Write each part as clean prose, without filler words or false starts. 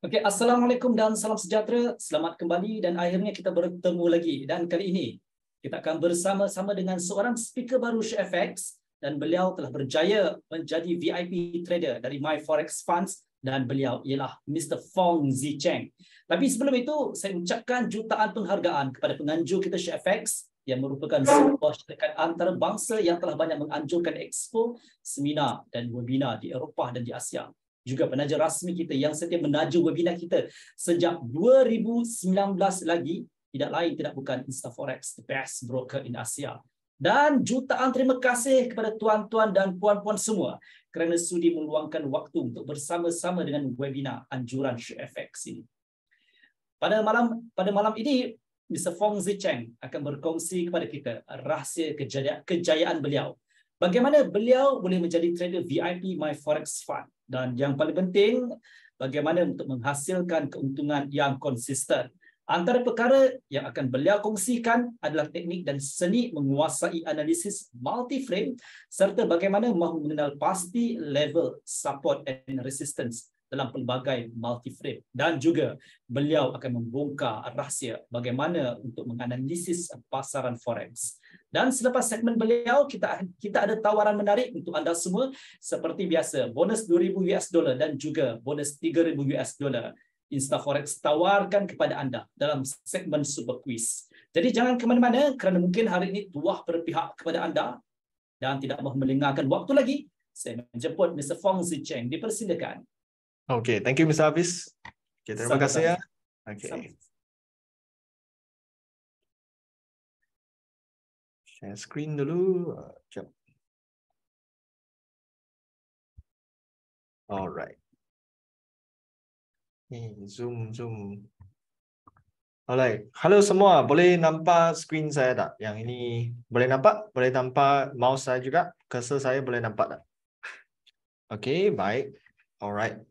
Okey, Assalamualaikum dan salam sejahtera. Selamat kembali dan akhirnya kita bertemu lagi. Dan kali ini kita akan bersama-sama dengan seorang speaker baru ShareFX dan beliau telah berjaya menjadi VIP trader dari MyForex Funds dan beliau ialah Mr. Fong Zicheng. Tapi sebelum itu, saya ucapkan jutaan penghargaan kepada penganjur kita ShareFX yang merupakan sebuah syarikat antarabangsa yang telah banyak menganjurkan expo, seminar dan webinar di Eropah dan di Asia. Juga penaja rasmi kita yang setia menaja webinar kita sejak 2019 lagi, tidak lain tidak bukan Instaforex, the best broker in Asia. Dan jutaan terima kasih kepada tuan-tuan dan puan-puan semua kerana sudi meluangkan waktu untuk bersama-sama dengan webinar anjuran ShareFX ini. Pada malam ini, Mr. Fong Zicheng akan berkongsi kepada kita rahsia kejayaan beliau. Bagaimana beliau boleh menjadi trader VIP MyForex Fund, dan yang paling penting, bagaimana untuk menghasilkan keuntungan yang konsisten. Antara perkara yang akan beliau kongsikan adalah teknik dan seni menguasai analisis multi-frame serta bagaimana mahu mengenal pasti level support and resistance dalam pelbagai multi-frame. Dan juga beliau akan membongkar rahsia bagaimana untuk menganalisis pasaran forex. Dan selepas segmen beliau, kita ada tawaran menarik untuk anda semua. Seperti biasa, bonus $2,000 dan juga bonus $3,000 Instaforex tawarkan kepada anda dalam segmen Super Quiz. Jadi jangan ke mana-mana kerana mungkin hari ini tuah berpihak kepada anda. Dan tidak mahu melengahkan waktu lagi, saya menjemput Mr. Fong Zicheng. Dipersilakan. Okay, thank you Mr. Hafiz. Okay, terima kasih ya. Okay. Share screen dulu. Jap. Alright. Zoom. Alright. Halo semua, boleh nampak screen saya tak? Yang ini boleh nampak? Boleh nampak mouse saya juga? Cursor saya boleh nampak tak? Okay, baik. Alright.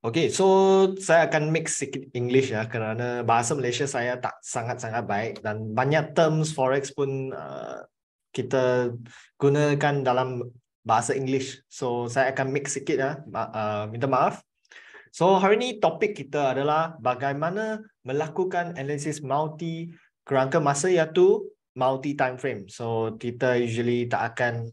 Okay, so saya akan mix sikit English ya, kerana bahasa Malaysia saya tak sangat-sangat baik dan banyak terms forex pun kita gunakan dalam bahasa English. So saya akan mix sikit ya, minta maaf. So hari ini topik kita adalah bagaimana melakukan analisis multi kerangka masa, iaitu multi time frame. So kita usually tak akan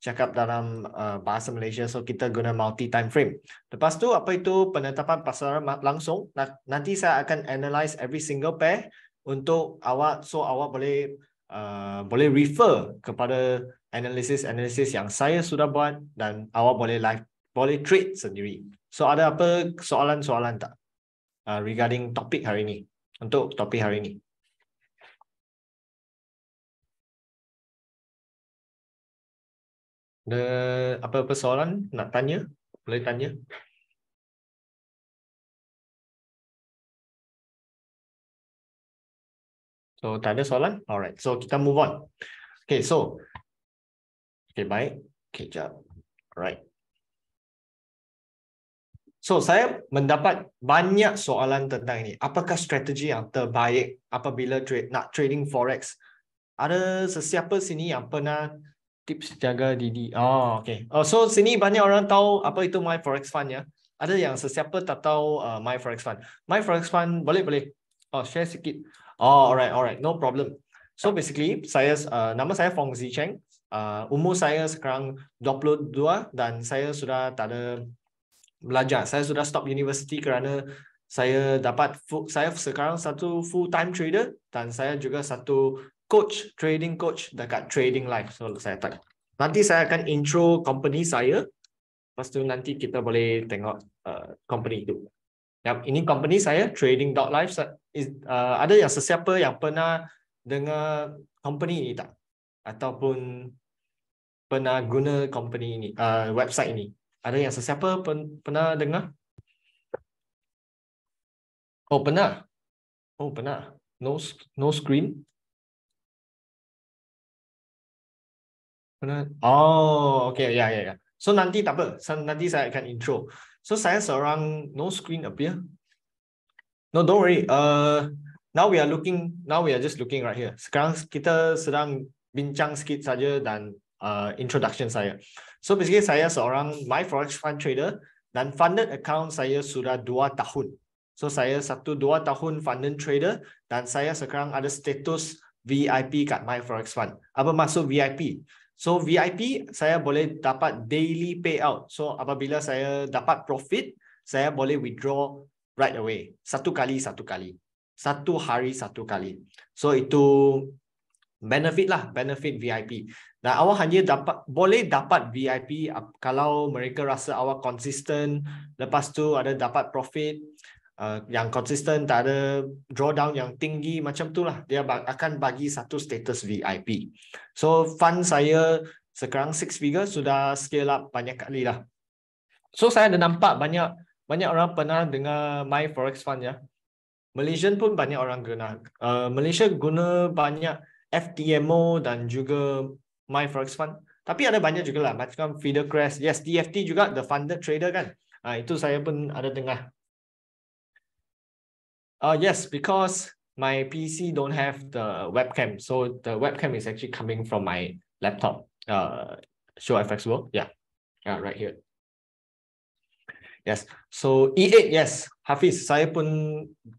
cakap dalam bahasa Malaysia, so kita guna multi time frame. Lepas tu apa itu penetapan pasaran langsung? Nanti saya akan analyze every single pair untuk awak, so awak boleh refer kepada analisis yang saya sudah buat dan awak boleh trade sendiri. So ada apa soalan-soalan tak regarding topik hari ini? Untuk topik hari ini. Ada apa-apa soalan nak tanya? Boleh tanya. So tak ada soalan? Alright. So kita move on. Okay, so. Okay, baik. Okay, jap. Alright. So saya mendapat banyak soalan tentang ini. Apakah strategi yang terbaik apabila nak trading forex? Ada sesiapa sini yang pernah tips jaga diri? Oh, okay. So sini banyak orang tahu apa itu MyForex Fund ya. Ada yang sesiapa tak tahu MyForex Fund. MyForex Fund boleh. Oh, share sikit. Oh, alright. No problem. So basically nama saya Fong Zicheng. Umur saya sekarang 22 dan saya sudah tak ada belajar. Saya sudah stop university kerana saya sekarang satu full time trader dan saya juga satu trading coach dekat Trading Life. So nanti saya akan intro company saya. Lepas tu nanti kita boleh tengok company itu. Yap, ini company saya, Trading.life. Ada yang sesiapa yang pernah dengar company ini tak? Ataupun pernah guna company ini, website ini? Ada yang sesiapa pernah dengar? Oh, pernah. No screen. Oh, okay, ya. So nanti tak apa, nanti saya akan intro. So saya seorang no screen appear. No, don't worry. Now we are just looking right here. Sekarang kita sedang bincang sikit saja dan introduction saya. So basically saya seorang MyForex Fund trader Dan funded account saya sudah 2 tahun. So saya 1-2 tahun funded trader dan saya sekarang ada status VIP kat My Forex Fund. Apa maksud VIP? So VIP saya boleh dapat daily payout. So apabila saya dapat profit, saya boleh withdraw right away. Satu kali. Satu hari satu kali. So itu benefit lah, benefit VIP. Dan awak hanya boleh dapat VIP kalau mereka rasa awak konsisten, lepas tu ada dapat profit yang konsisten, tak ada drawdown yang tinggi macam tu lah. Dia akan bagi satu status VIP. So fund saya sekarang 6 figure sudah scale up banyak kali lah. So saya ada nampak banyak orang pernah dengar My Forex Fund ya. Malaysian pun banyak orang guna. Malaysia guna banyak FTMO dan juga My Forex Fund. Tapi ada banyak juga lah macam Feeder Crest. Yes, DFT juga, the funded trader kan. Itu saya pun ada dengar. Yes, because my PC don't have the webcam. So the webcam is actually coming from my laptop. Show FX World. Yeah, right here. Yes, so E8, yes, Hafiz, saya pun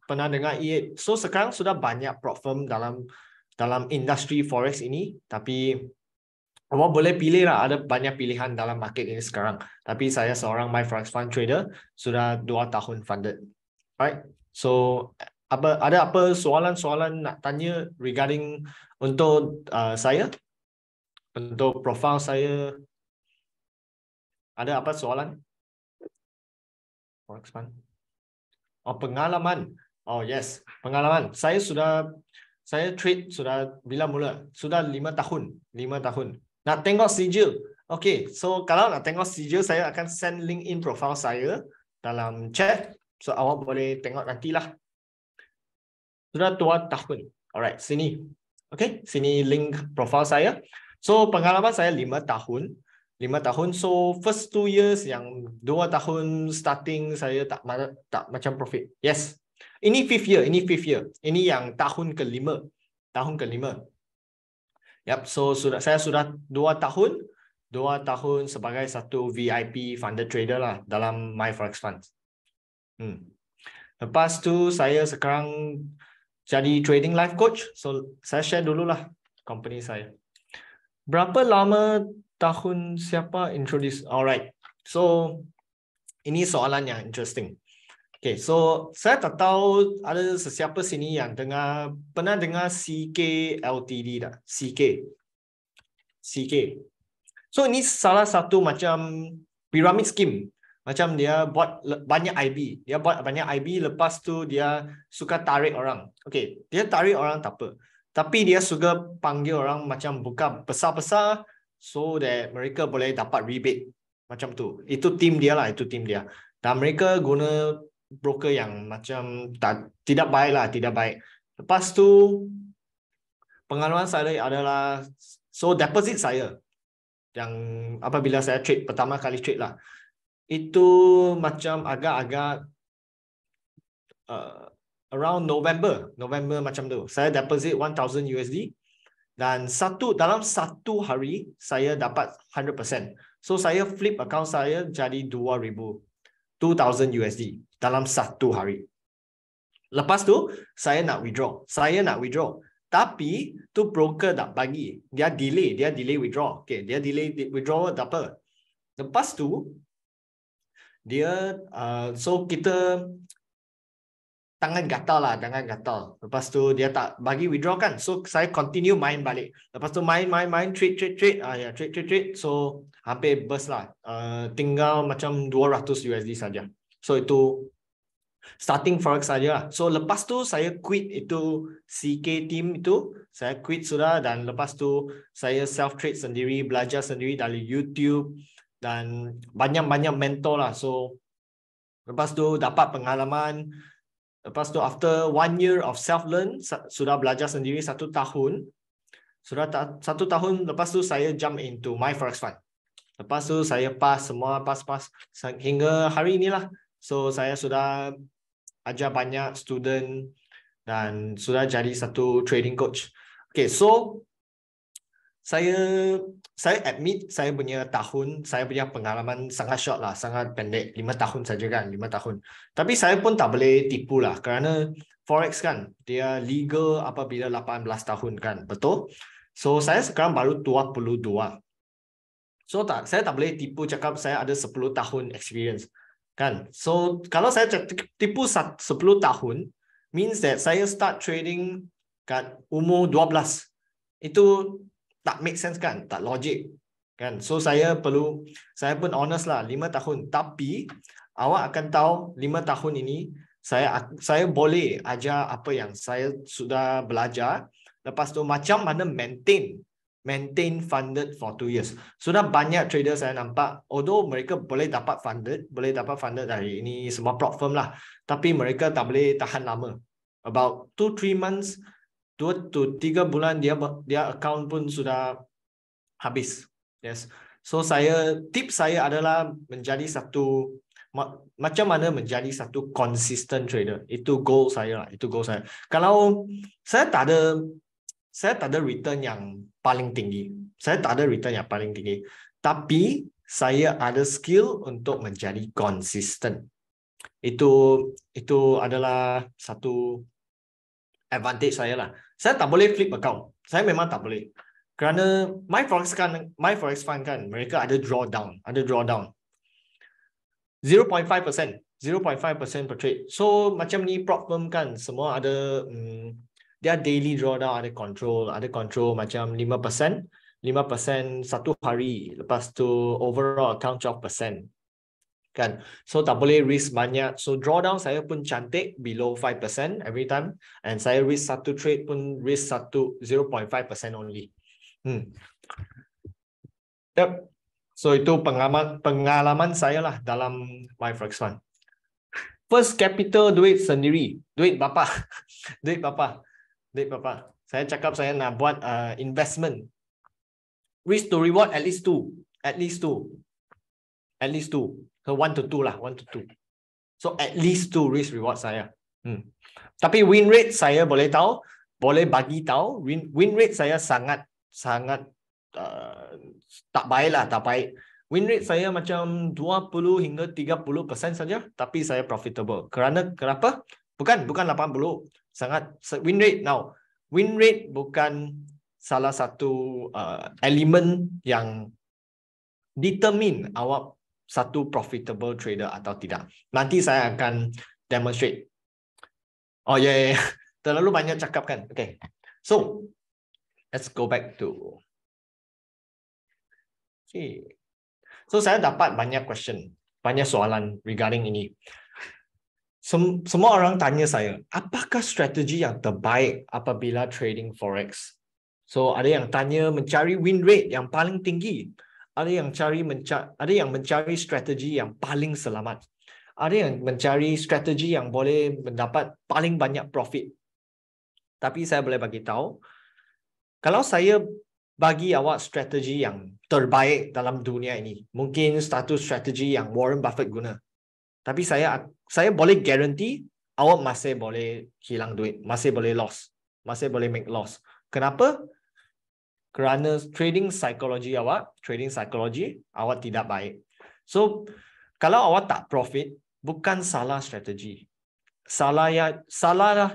pernah dengar E8. So sekarang sudah banyak prop firm dalam industri forex ini, tapi awak boleh pilih lah, ada banyak pilihan dalam market ini sekarang. Tapi saya seorang My Forex Fund trader, sudah 2 tahun funded. Right, so ada apa soalan-soalan nak tanya regarding untuk saya, untuk profile saya, ada apa soalan? Forex Fund. Oh, pengalaman. Oh, yes. Pengalaman. Saya trade sudah bila mula? Sudah 5 tahun. 5 tahun. Nak tengok sijil. Okay, so kalau nak tengok sijil, saya akan send link in profile saya dalam chat. So, awak boleh tengok nantilah. Sudah 2 tahun. Alright, sini. Okay, sini link profile saya. So, pengalaman saya 5 tahun. 5 tahun, so first 2 years, yang 2 tahun starting saya tak macam profit. Yes, ini 5th year, ini yang tahun ke-5. Yep, so saya sudah 2 tahun sebagai satu VIP funded trader lah dalam My Forex Fund. Lepas tu saya sekarang jadi trading life coach. So saya share dululah company saya. Berapa lama tahun siapa introduce? Alright. So ini soalan yang interesting. Okay, so saya tak tahu ada sesiapa sini yang pernah dengar CK Ltd tak? CK. So ini salah satu macam pyramid scheme. Macam dia buat banyak IB. Dia buat banyak IB, lepas tu dia suka tarik orang. Okay, dia tarik orang tak apa. Tapi dia suka panggil orang macam buka besar-besar so that mereka boleh dapat rebate. Macam tu. Itu tim dia lah, Dan mereka guna broker yang macam tidak baik lah, tidak baik. Lepas tu, pengalaman saya adalah, so deposit saya, yang apabila saya trade, pertama kali trade lah, itu macam agak-agak around November macam tu. Saya deposit 1,000 USD dan dalam satu hari saya dapat 100%. So saya flip account saya jadi 2,000 USD dalam satu hari. Lepas tu saya nak withdraw. Tapi tu broker tak bagi. Dia delay withdraw. Okay, dia delay withdraw tak apa. Lepas tu dia so kita tangan gatal. Lepas tu dia tak bagi withdraw kan. So saya continue main balik. Lepas tu main trade. So hampir burst lah. Tinggal macam 200 USD saja. So itu starting forex saja lah. So lepas tu saya quit itu CK team itu. Saya quit sudah dan lepas tu saya self trade sendiri, belajar sendiri dari YouTube dan banyak mentor lah. So lepas tu dapat pengalaman. Lepas tu after 1 year of self-learn, sudah belajar sendiri 1 tahun. Sudah 1 tahun, lepas tu saya jump into My Forex Fund. Lepas tu saya pass hingga hari inilah. So saya sudah ajar banyak student dan sudah jadi satu trading coach. Okay, so saya admit saya punya pengalaman sangat short lah, sangat pendek, 5 tahun saja kan, 5 tahun. Tapi saya pun tak boleh tipu lah kerana Forex kan dia legal apabila 18 tahun kan, betul? So saya sekarang baru 22. So saya tak boleh tipu cakap saya ada 10 tahun experience kan. So kalau saya tipu 10 tahun means that saya start trading kat umur 12. Itu tak make sense kan, tak logic kan. So saya pun honest lah, 5 tahun. Tapi awak akan tahu 5 tahun ini saya boleh ajar apa yang saya sudah belajar. Lepas tu macam mana maintain funded for 2 years. Sudah banyak trader saya nampak, although mereka boleh dapat funded dari ini semua prop firm lah, tapi mereka tak boleh tahan lama. About 2-3 months, 2 to 3 bulan dia account pun sudah habis. Yes. So tips saya adalah macam mana menjadi satu consistent trader. Itu goal saya lah. Kalau saya tak ada return yang paling tinggi. Tapi saya ada skill untuk menjadi consistent. Itu adalah satu advantage saya lah. Saya tak boleh flip account. Saya memang tak boleh. Kerana my forex fund kan, mereka ada drawdown. 0.5% per trade. So macam ni prop firm kan, semua ada dia daily drawdown, ada control macam 5% satu hari. Lepas tu overall account 12%. Kan. So tak boleh risk banyak. So drawdown saya pun cantik below 5% every time, and saya risk satu trade pun risk 0.5% only. Yep. So itu pengalaman saya lah dalam my forex fund. First capital duit sendiri, duit bapa. Saya cakap saya nak buat investment. Risk to reward at least two. So 1 to 2 lah, 1 to 2. So at least 2 risk reward saya. Tapi win rate saya boleh bagi tahu, win rate saya sangat tak baik. Win rate saya macam 20 hingga 30% saja, tapi saya profitable. Kenapa? Bukan 80. Win rate bukan salah satu elemen yang determine awak satu profitable trader atau tidak. Nanti saya akan demonstrate. Oh ya. Terlalu banyak cakap kan. Okay. So, let's go back to. Okay. So saya dapat banyak soalan regarding ini. Semua orang tanya saya, apakah strategi yang terbaik apabila trading forex? So ada yang tanya mencari win rate yang paling tinggi, ada yang mencari strategi yang paling selamat, ada yang mencari strategi yang boleh mendapat paling banyak profit. Tapi saya boleh bagi tahu, kalau saya bagi awak strategi yang terbaik dalam dunia ini, mungkin satu strategi yang Warren Buffett guna. Tapi saya boleh guarantee awak masih boleh hilang duit, masih boleh make loss. Kenapa? Kerana trading psychology awak tidak baik. So, kalau awak tak profit, bukan salah strategi. Salah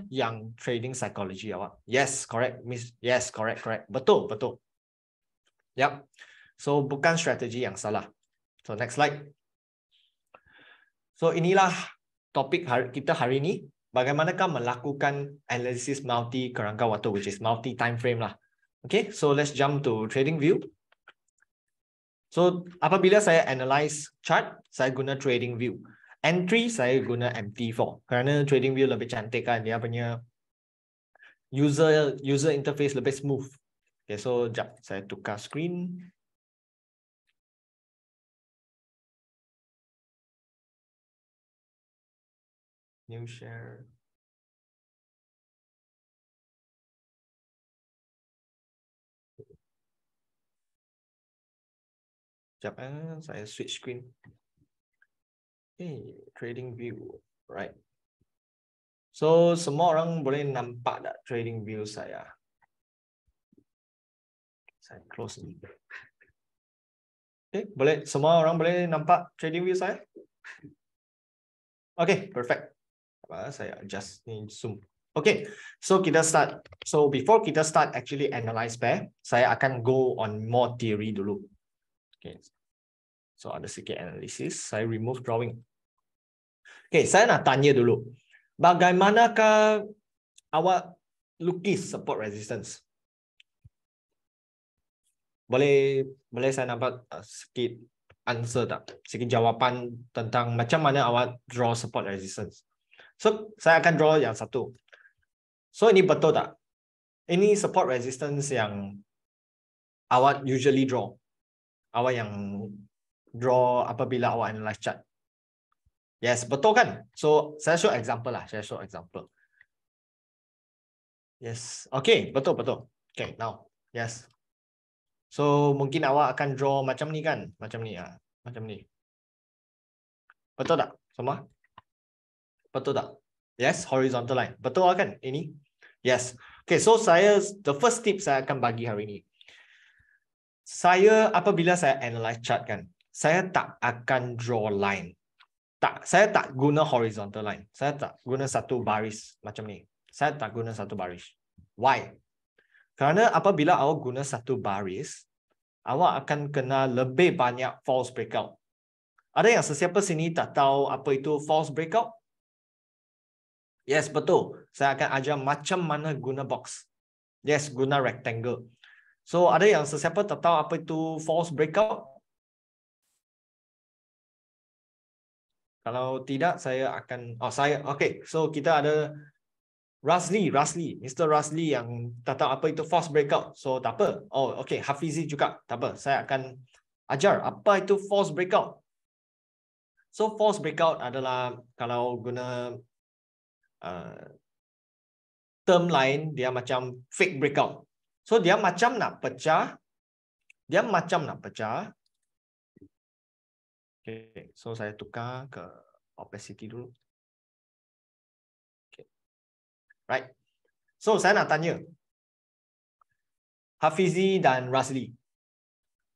yang trading psychology awak. Yes, correct. Yes, correct. Betul. Yep. So bukan strategi yang salah. So next slide. So inilah topik kita hari ini. Bagaimanakah melakukan analisis multi kerangka waktu, which is multi time frame lah. Okay, so let's jump to trading view. So apabila saya analyze chart, saya guna trading view. Entry saya guna MT4 kerana trading view lebih cantik kan, dia punya user interface lebih smooth. Okay, so jap, saya tukar screen. New share. Jap, saya switch screen. Okay, trading view, right. So semua orang boleh nampak tak trading view saya? Saya close ni. Okay, boleh semua orang boleh nampak trading view saya? Okay, perfect. Saya adjust ni zoom. Okay, so kita start. So before kita start actually analyze pair, saya akan go on more theory dulu. Okay, so ada sikit analisis. Saya remove drawing. Okay, saya nak tanya dulu. Bagaimanakah awak lukis support resistance? Boleh saya nampak sikit answer tak? Sikit jawapan tentang macam mana awak draw support resistance. So, saya akan draw yang satu. So, ini betul tak? Ini support resistance yang awak usually draw. Awak yang draw apabila awak analyze chart. Yes, betul kan? So, saya show example lah. Saya show example. Yes. Okay, betul. Okay, now. Yes. So, mungkin awak akan draw macam ni kan? Macam ni. Macam ni. Betul tak? Semua? Betul tak? Yes, horizontal line. Betul kan? Ini? Yes. Okay, so the first tip saya akan bagi hari ini. Apabila saya analyze chart kan, saya tak akan draw line. Saya tak guna horizontal line. Saya tak guna satu baris macam ni. Saya tak guna satu baris. Why? Kerana apabila awak guna satu baris, awak akan kena lebih banyak false breakout. Ada yang sesiapa sini tak tahu apa itu false breakout? Yes, betul. Saya akan ajar macam mana guna box. Yes, guna rectangle. So, ada yang sesiapa tak tahu apa itu false breakout? Kalau tidak, saya akan... Okay, so kita ada Rasli, Mr. Rasli yang tak tahu apa itu false breakout. So, tak apa. Oh, okay, Hafizi juga. Tak apa, saya akan ajar apa itu false breakout. So, false breakout adalah kalau guna term lain, dia macam fake breakout. So, dia macam nak pecah. Okay, so saya tukar ke opacity dulu. Okay. Right. So, saya nak tanya Hafizi dan Rasli.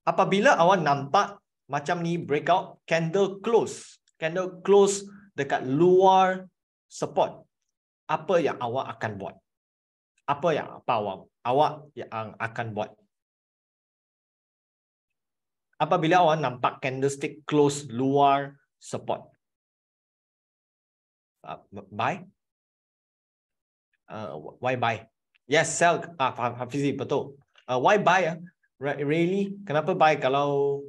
Apabila awak nampak macam ni breakout, candle close dekat luar support, apa yang awak akan buat? Apa awak yang akan buat? Apabila awak nampak candlestick close luar support, buy? Why buy? Yes, sell. Hafizi, betul. Why buy? Really? Kenapa buy kalau...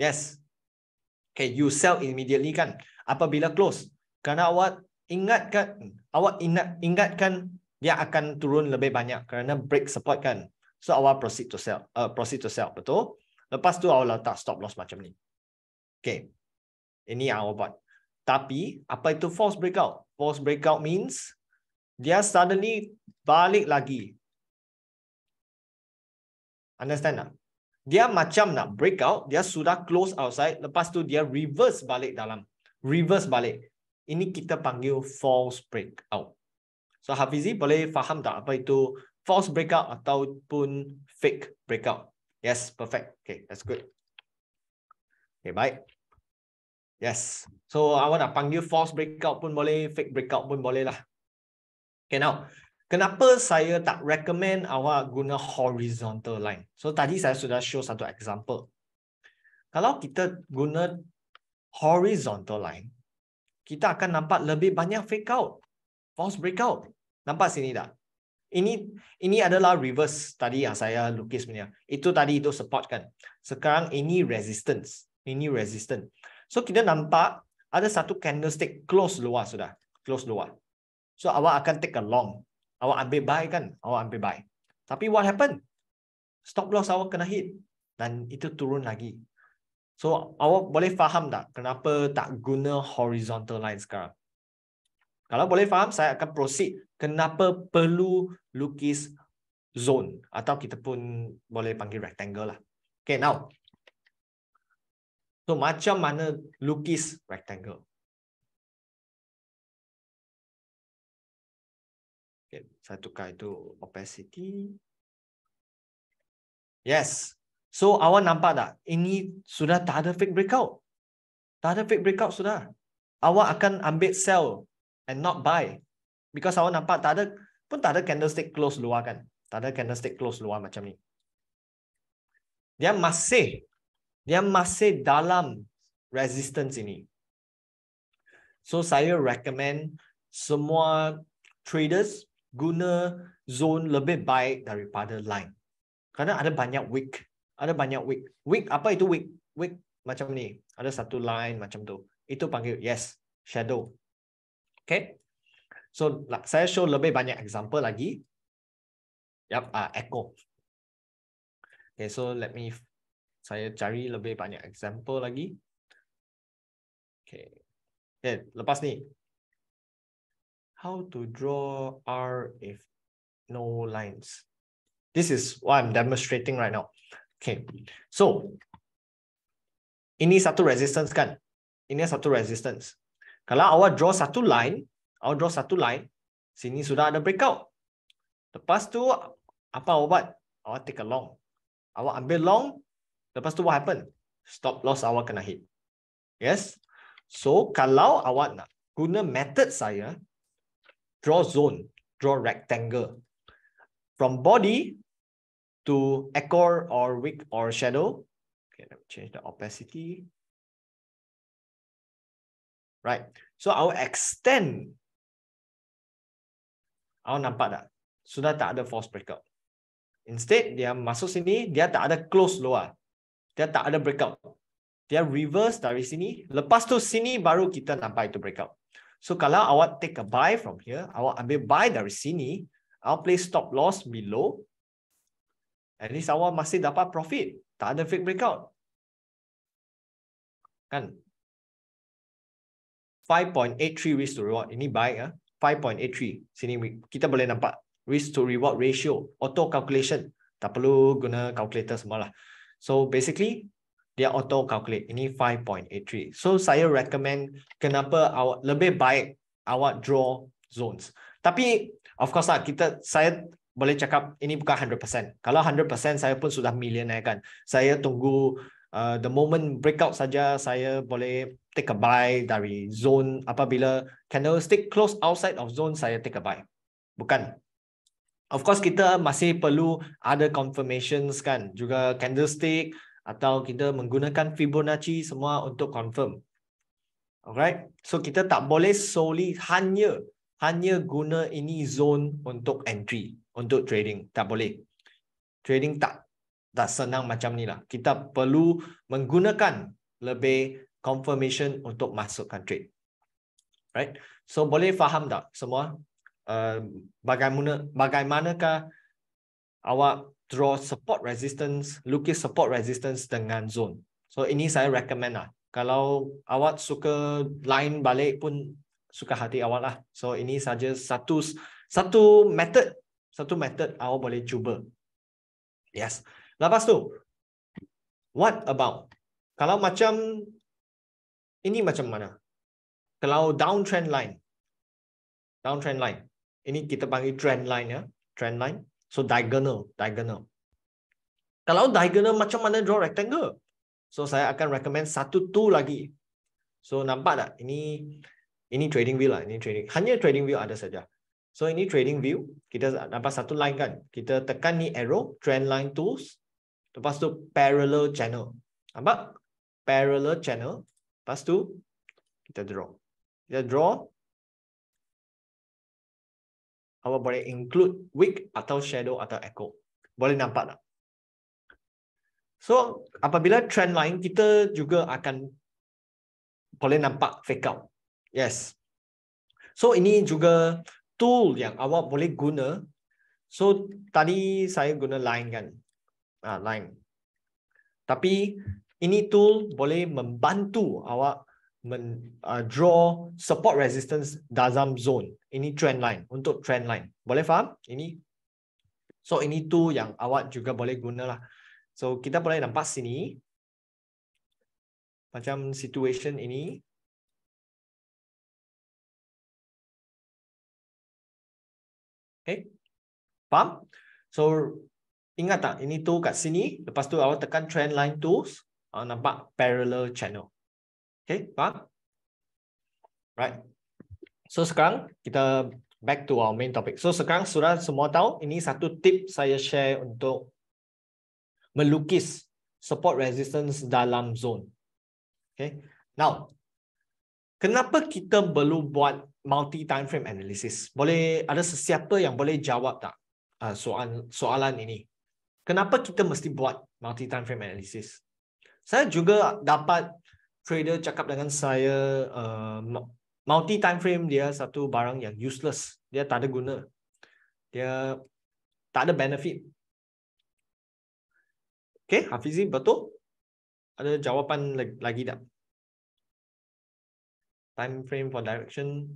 Yes. Okay, you sell immediately kan? Apabila close. Kerana awak ingatkan dia akan turun lebih banyak kerana break support kan. So awak proceed to sell. Betul? Lepas tu awak letak stop loss macam ni. Okay. Ini yang awak buat. Tapi apa itu false breakout? False breakout means dia suddenly balik lagi. Understand tak? Dia macam nak breakout, dia sudah close outside, lepas tu dia reverse balik dalam. Reverse balik. Ini kita panggil false breakout. So Hafizi boleh faham tak apa itu false breakout ataupun fake breakout? Yes, perfect. Okay, that's good. Okay, baik. Yes. So awak nak panggil false breakout pun boleh, fake breakout pun boleh lah. Okay, now. Kenapa saya tak recommend awak guna horizontal line? So tadi saya sudah show satu example. Kalau kita guna horizontal line, kita akan nampak lebih banyak fake out, false breakout. Nampak sini tak? Ini adalah reverse tadi yang saya lukis punya. Itu tadi itu support kan. Sekarang ini resistance. Ini resistance. So kita nampak ada satu candlestick close luar sudah. Close luar. So awak akan take a long. Awak ambil buy kan? Awak ambil buy. Tapi what happened? Stop loss awak kena hit. Dan itu turun lagi. So, awak boleh faham tak kenapa tak guna horizontal line sekarang? Kalau boleh faham, saya akan proceed. Kenapa perlu lukis zone? Atau kita pun boleh panggil rectangle lah. Okay, now. So, macam mana lukis rectangle? Okay, saya tukar itu opacity. Yes. So awak nampak tak? Ini sudah tak ada fake breakout. Tak ada fake breakout sudah. Awak akan ambil sell and not buy. Because awak nampak tak ada candlestick close luar kan. Tak ada candlestick close luar macam ni. Dia masih dalam resistance ini. So saya recommend semua traders guna zone lebih baik daripada line. Kerana ada banyak wick. Ada banyak wick. Wick, apa itu wick? Wick macam ni. Ada satu line macam tu. Itu panggil, yes, shadow. Okay. So, saya show lebih banyak example lagi. Yap, echo. Okay, so saya cari lebih banyak example lagi. Okay. Okay, lepas ni. How to draw R if no lines? This is what I'm demonstrating right now. Okay, so ini satu resistance kan? Ini satu resistance. Kalau awak draw satu line, sini sudah ada breakout. Lepas tu, apa awak buat? Awak take a long. Awak ambil long, lepas tu what happen? Stop loss awak kena hit. Yes? So, kalau awak nak guna method saya, draw zone, draw rectangle. From body to anchor or wick or shadow. Okay, let me change the opacity. Right. So I will extend. Awak nampak tak? Sudah tak ada false breakout. Instead, dia masuk sini, dia tak ada close luar. Dia tak ada breakout. Dia reverse dari sini. Lepas tu sini baru kita nampak itu breakout. So kalau awak take a buy from here, awak ambil buy dari sini, awak place stop loss below. At least awak masih dapat profit. Tak ada fake breakout. Kan? 5.83 risk to reward. Ini baik ya. 5.83. Sini kita boleh nampak risk to reward ratio. Auto calculation. Tak perlu guna calculator semua lah. So basically, dia auto calculate. Ini 5.83. So saya recommend kenapa awak lebih baik awak draw zones. Tapi of course lah, saya boleh cakap ini bukan 100%. Kalau 100% saya pun sudah millionaire kan. Saya tunggu the moment breakout saja saya boleh take a buy dari zone. Apabila candlestick close outside of zone, saya take a buy. Bukan. Of course kita masih perlu ada confirmations kan. Juga candlestick atau kita menggunakan Fibonacci semua untuk confirm. Alright. So kita tak boleh solely hanya guna ini zone untuk entry, untuk trading. Tak boleh. Trading tak senang macam ni lah. Kita perlu menggunakan lebih confirmation untuk masukkan trade. Right? So boleh faham tak semua? Bagaimanakah awak draw support resistance, lukis support resistance dengan zone. So ini saya recommend lah. Kalau awak suka line balik pun suka hati awak lah. So ini saja satu method awak boleh cuba. Yes. Lepas tu, what about kalau macam ini macam mana? Kalau downtrend line, ini kita panggil trend line ya, trend line. So diagonal. Kalau diagonal macam mana draw rectangle? So saya akan recommend satu tool lagi. So nampak tak? Ini trading view lah, hanya trading view ada saja. So ini trading view, kita nampak satu line kan. Kita tekan ni arrow, trend line tools. Lepas tu parallel channel. Nampak? Parallel channel. Lepas tu kita draw. Kita draw. Awak boleh include wick atau shadow atau echo. Boleh nampak tak? So, apabila trend line, kita juga akan boleh nampak fake out. Yes. So, ini juga tool yang awak boleh guna. So, tadi saya guna line kan. Line. Tapi, ini tool boleh membantu awak draw support resistance dalam zone. Ini trend line. Untuk trend line. Boleh faham? Ini. So, ini tool yang awak juga boleh gunalah. So, kita boleh nampak sini. Macam situation ini. Okay. Faham? So, Ingat tak? Ini tu kat sini. Lepas tu awak tekan trend line tools. Awak nampak parallel channel. Okay, faham? Right. So sekarang kita back to our main topic. So sekarang sudah semua tahu, ini satu tip saya share untuk melukis support resistance dalam zone. Okay. Now, kenapa kita perlu buat multi time frame analysis? Boleh ada sesiapa yang boleh jawab tak soalan ini? Kenapa kita mesti buat multi time frame analysis? Saya juga dapat trader cakap dengan saya, multi time frame dia satu barang yang useless. Dia tak ada guna. Dia tak ada benefit. Okay, Hafizi, betul? Ada jawapan lagi tak? Time frame for direction.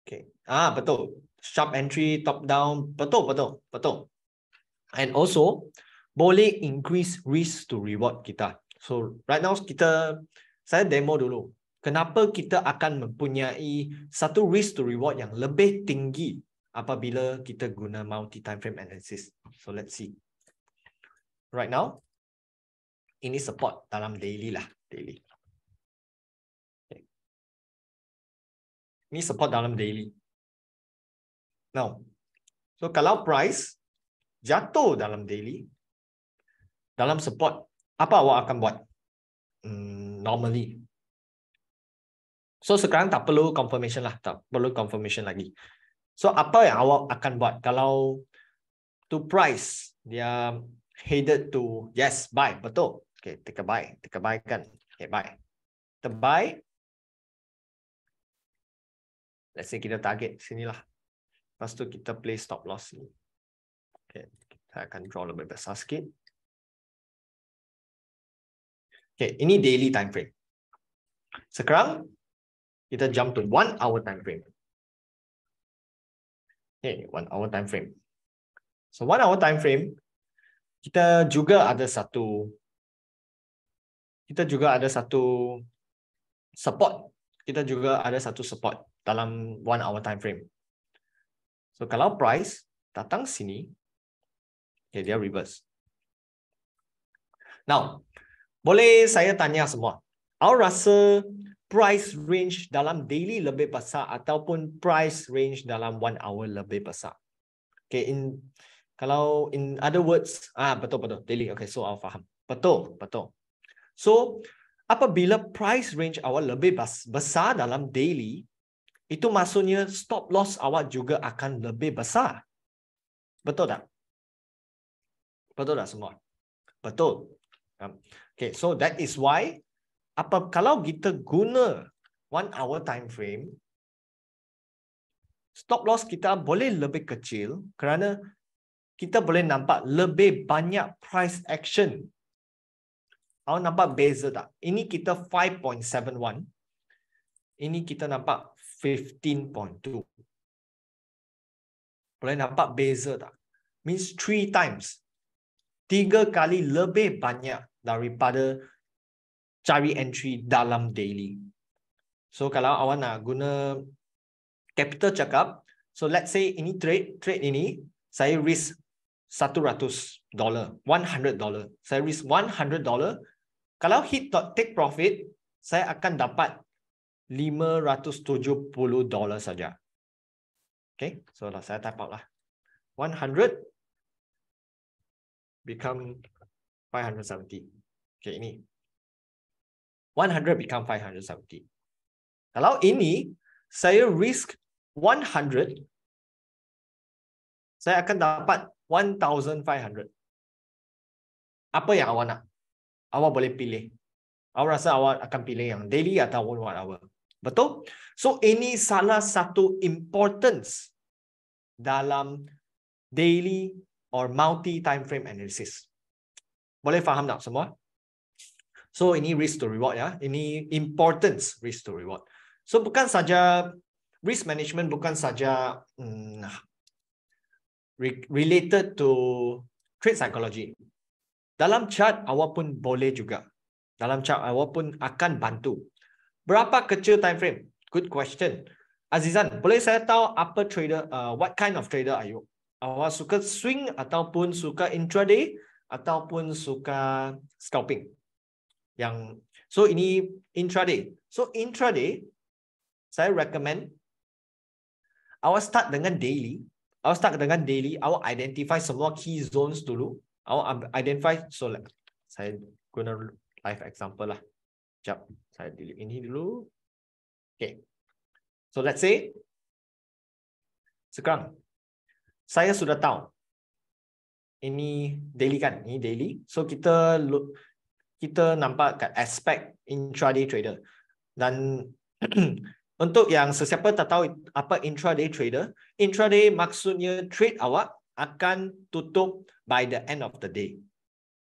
Okay. Betul. Sharp entry, top down. Betul. And also, boleh increase risk to reward kita. So, right now saya demo dulu. Kenapa kita akan mempunyai satu risk to reward yang lebih tinggi apabila kita guna multi time frame analysis. So, let's see. Right now, ini support dalam daily lah. Daily. Okay. Ini support dalam daily. Now, so kalau price jatuh dalam daily, dalam support, apa awak akan buat? Normally. So sekarang tak perlu confirmation lah, tak perlu confirmation lagi. So apa yang awak akan buat kalau to price dia headed to yes buy, betul? Okay, take a buy kan? Okay, buy. The buy. Let's say kita target sinilah. Lepas tu kita play stop loss ni. Okay, saya akan draw lebih besar sikit. Okay, ini daily time frame. Sekarang kita jump to 1 hour time frame. Okay, 1 hour time frame. So 1 hour time frame, kita juga ada satu support. Kita juga ada satu support dalam 1 hour time frame. So kalau price datang sini, okay, dia reverse. Now, boleh saya tanya semua, awak rasa price range dalam daily lebih besar ataupun price range dalam 1 hour lebih besar? Okay, kalau in other words, betul daily. Okay, so awak faham. Betul. So apabila price range awak lebih besar dalam daily, itu maksudnya stop loss awak juga akan lebih besar. Betul tak? Betul tak semua? Betul. Okay, so that is why kalau kita guna 1 hour time frame, stop loss kita boleh lebih kecil kerana kita boleh nampak lebih banyak price action. Awak nampak beza tak? Ini kita 5.71. Ini kita nampak 15.2. Boleh nampak beza tak? Means 3 times. 3 kali lebih banyak daripada cari entry dalam daily. So kalau awak nak guna capital cakap, so let's say ini trade ini saya risk $100, $100. Saya risk $100. Kalau hit take profit, saya akan dapat $570 saja. Okay, so saya type out lah. 100 become 570. Okay, ini 100 become 570. Kalau ini saya risk 100, saya akan dapat 1,500. Apa yang awak nak? Awak boleh pilih. Awak rasa awak akan pilih yang daily atau 1 hour. Betul? So ini salah satu importance dalam daily or multi time frame analysis. Boleh faham tak semua? So ini risk to reward ya. Ini importance risk to reward. So bukan saja risk management, bukan saja related to trade psychology. Dalam chart awak pun boleh juga. Dalam chart awak pun akan bantu. Berapa kecil time frame? Good question. Azizan, boleh saya tahu apa trader, what kind of trader are you? Awak suka swing ataupun suka intraday ataupun suka scalping. So ini intraday. So intraday saya recommend awak start dengan daily. Awak start dengan daily, awak identify semua key zones dulu. Awak identify, so saya guna live example lah. Sekejap, saya delete ini dulu. Okay. So let's say sekarang saya sudah tahu ini daily kan, ini daily. So kita nampak kat aspek intraday trader. Dan untuk yang sesiapa tak tahu apa intraday trader, intraday maksudnya trade awak akan tutup by the end of the day.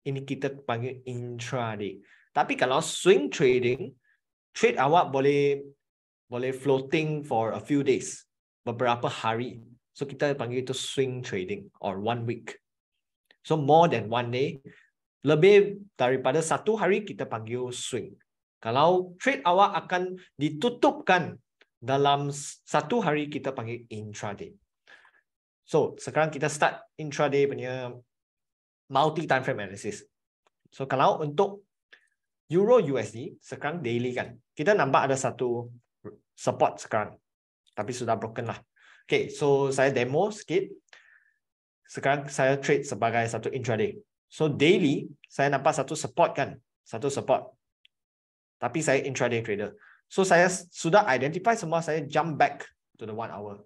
Ini kita panggil intraday. Tapi kalau swing trading, trade awak boleh floating for a few days, beberapa hari. So kita panggil itu swing trading or 1 week. So more than 1 day, lebih daripada 1 hari kita panggil swing. Kalau trade awak akan ditutupkan dalam 1 hari, kita panggil intraday. So sekarang kita start intraday punya multi time frame analysis. So kalau untuk Euro USD sekarang daily kan, kita nampak ada satu support sekarang, tapi sudah broken lah. Okay, so saya demo sikit. Sekarang saya trade sebagai satu intraday. So daily saya nampak satu support kan, satu support. Tapi saya intraday trader. So saya sudah identify semua, saya jump back to the 1 hour.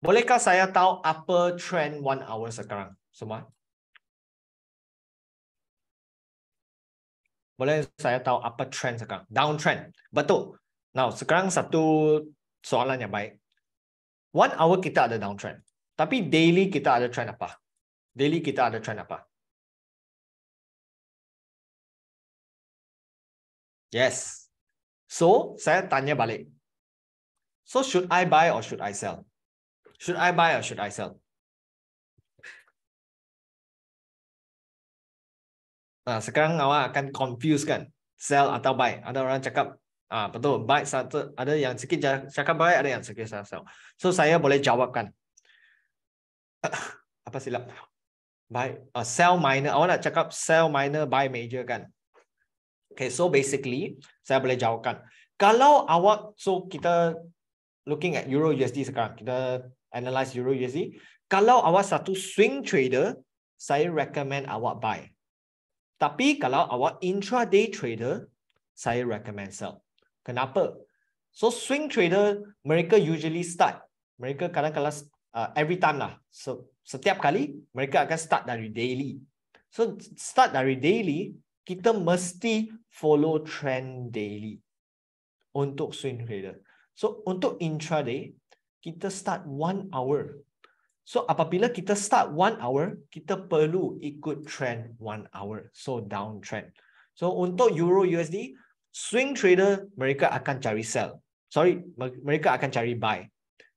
Bolehkah saya tahu apa trend 1 hour sekarang semua? Boleh saya tahu apa trend sekarang? Downtrend. Betul. Now, sekarang satu soalan yang baik. 1 hour kita ada downtrend. Tapi daily kita ada trend apa? Daily kita ada trend apa? Yes. So, saya tanya balik. So, should I buy or should I sell? Should I buy or should I sell? Nah, sekarang awak akan confuse kan? Sell atau buy? Ada orang cakap, betul, buy satu, ada yang sikit cakap buy, ada yang sikit sell. So, saya boleh jawabkan. Apa silap? Buy, sell minor. Awak nak cakap sell minor, buy major kan? Okay, so basically, saya boleh jawabkan. Kalau awak, so kita looking at Euro USD sekarang, kita analyze Euro USD. Kalau awak satu swing trader, saya recommend awak buy. Tapi kalau awak intraday trader, saya recommend sell. Kenapa? So swing trader, mereka usually start. Mereka kadang-kadang every time lah. So setiap kali, mereka akan start dari daily. So start dari daily, kita mesti follow trend daily untuk swing trader. So untuk intraday, kita start 1 hour. So apabila kita start 1 hour, kita perlu ikut trend 1 hour. So downtrend. So untuk Euro USD, swing trader mereka akan cari sell. Sorry, mereka akan cari buy.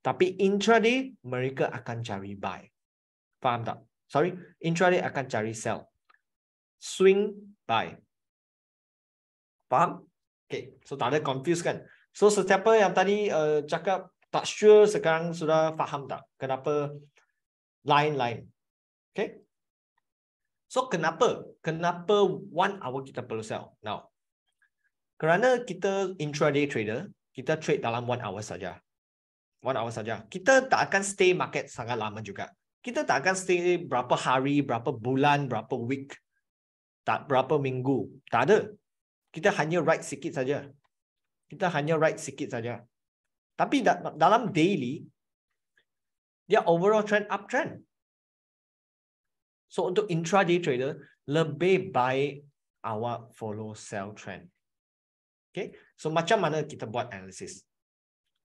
Tapi intraday mereka akan cari buy. Faham tak? Sorry, intraday akan cari sell. Swing buy. Faham? Okay, so tak ada confuse kan? So sesiapa yang tadi cakap tak sure, sekarang sudah faham tak? Kenapa line? Okay? So kenapa 1 hour kita perlu sell? Now, kerana kita intraday trader, kita trade dalam 1 hour saja. 1 hour saja. Kita tak akan stay market sangat lama juga. Kita tak akan stay berapa hari, berapa bulan, berapa week, tak berapa minggu. Tak ada. Kita hanya ride sikit saja. Tapi dalam daily, dia overall trend uptrend. So untuk intraday trader, lebih baik awak follow sell trend. Okay, so macam mana kita buat analisis?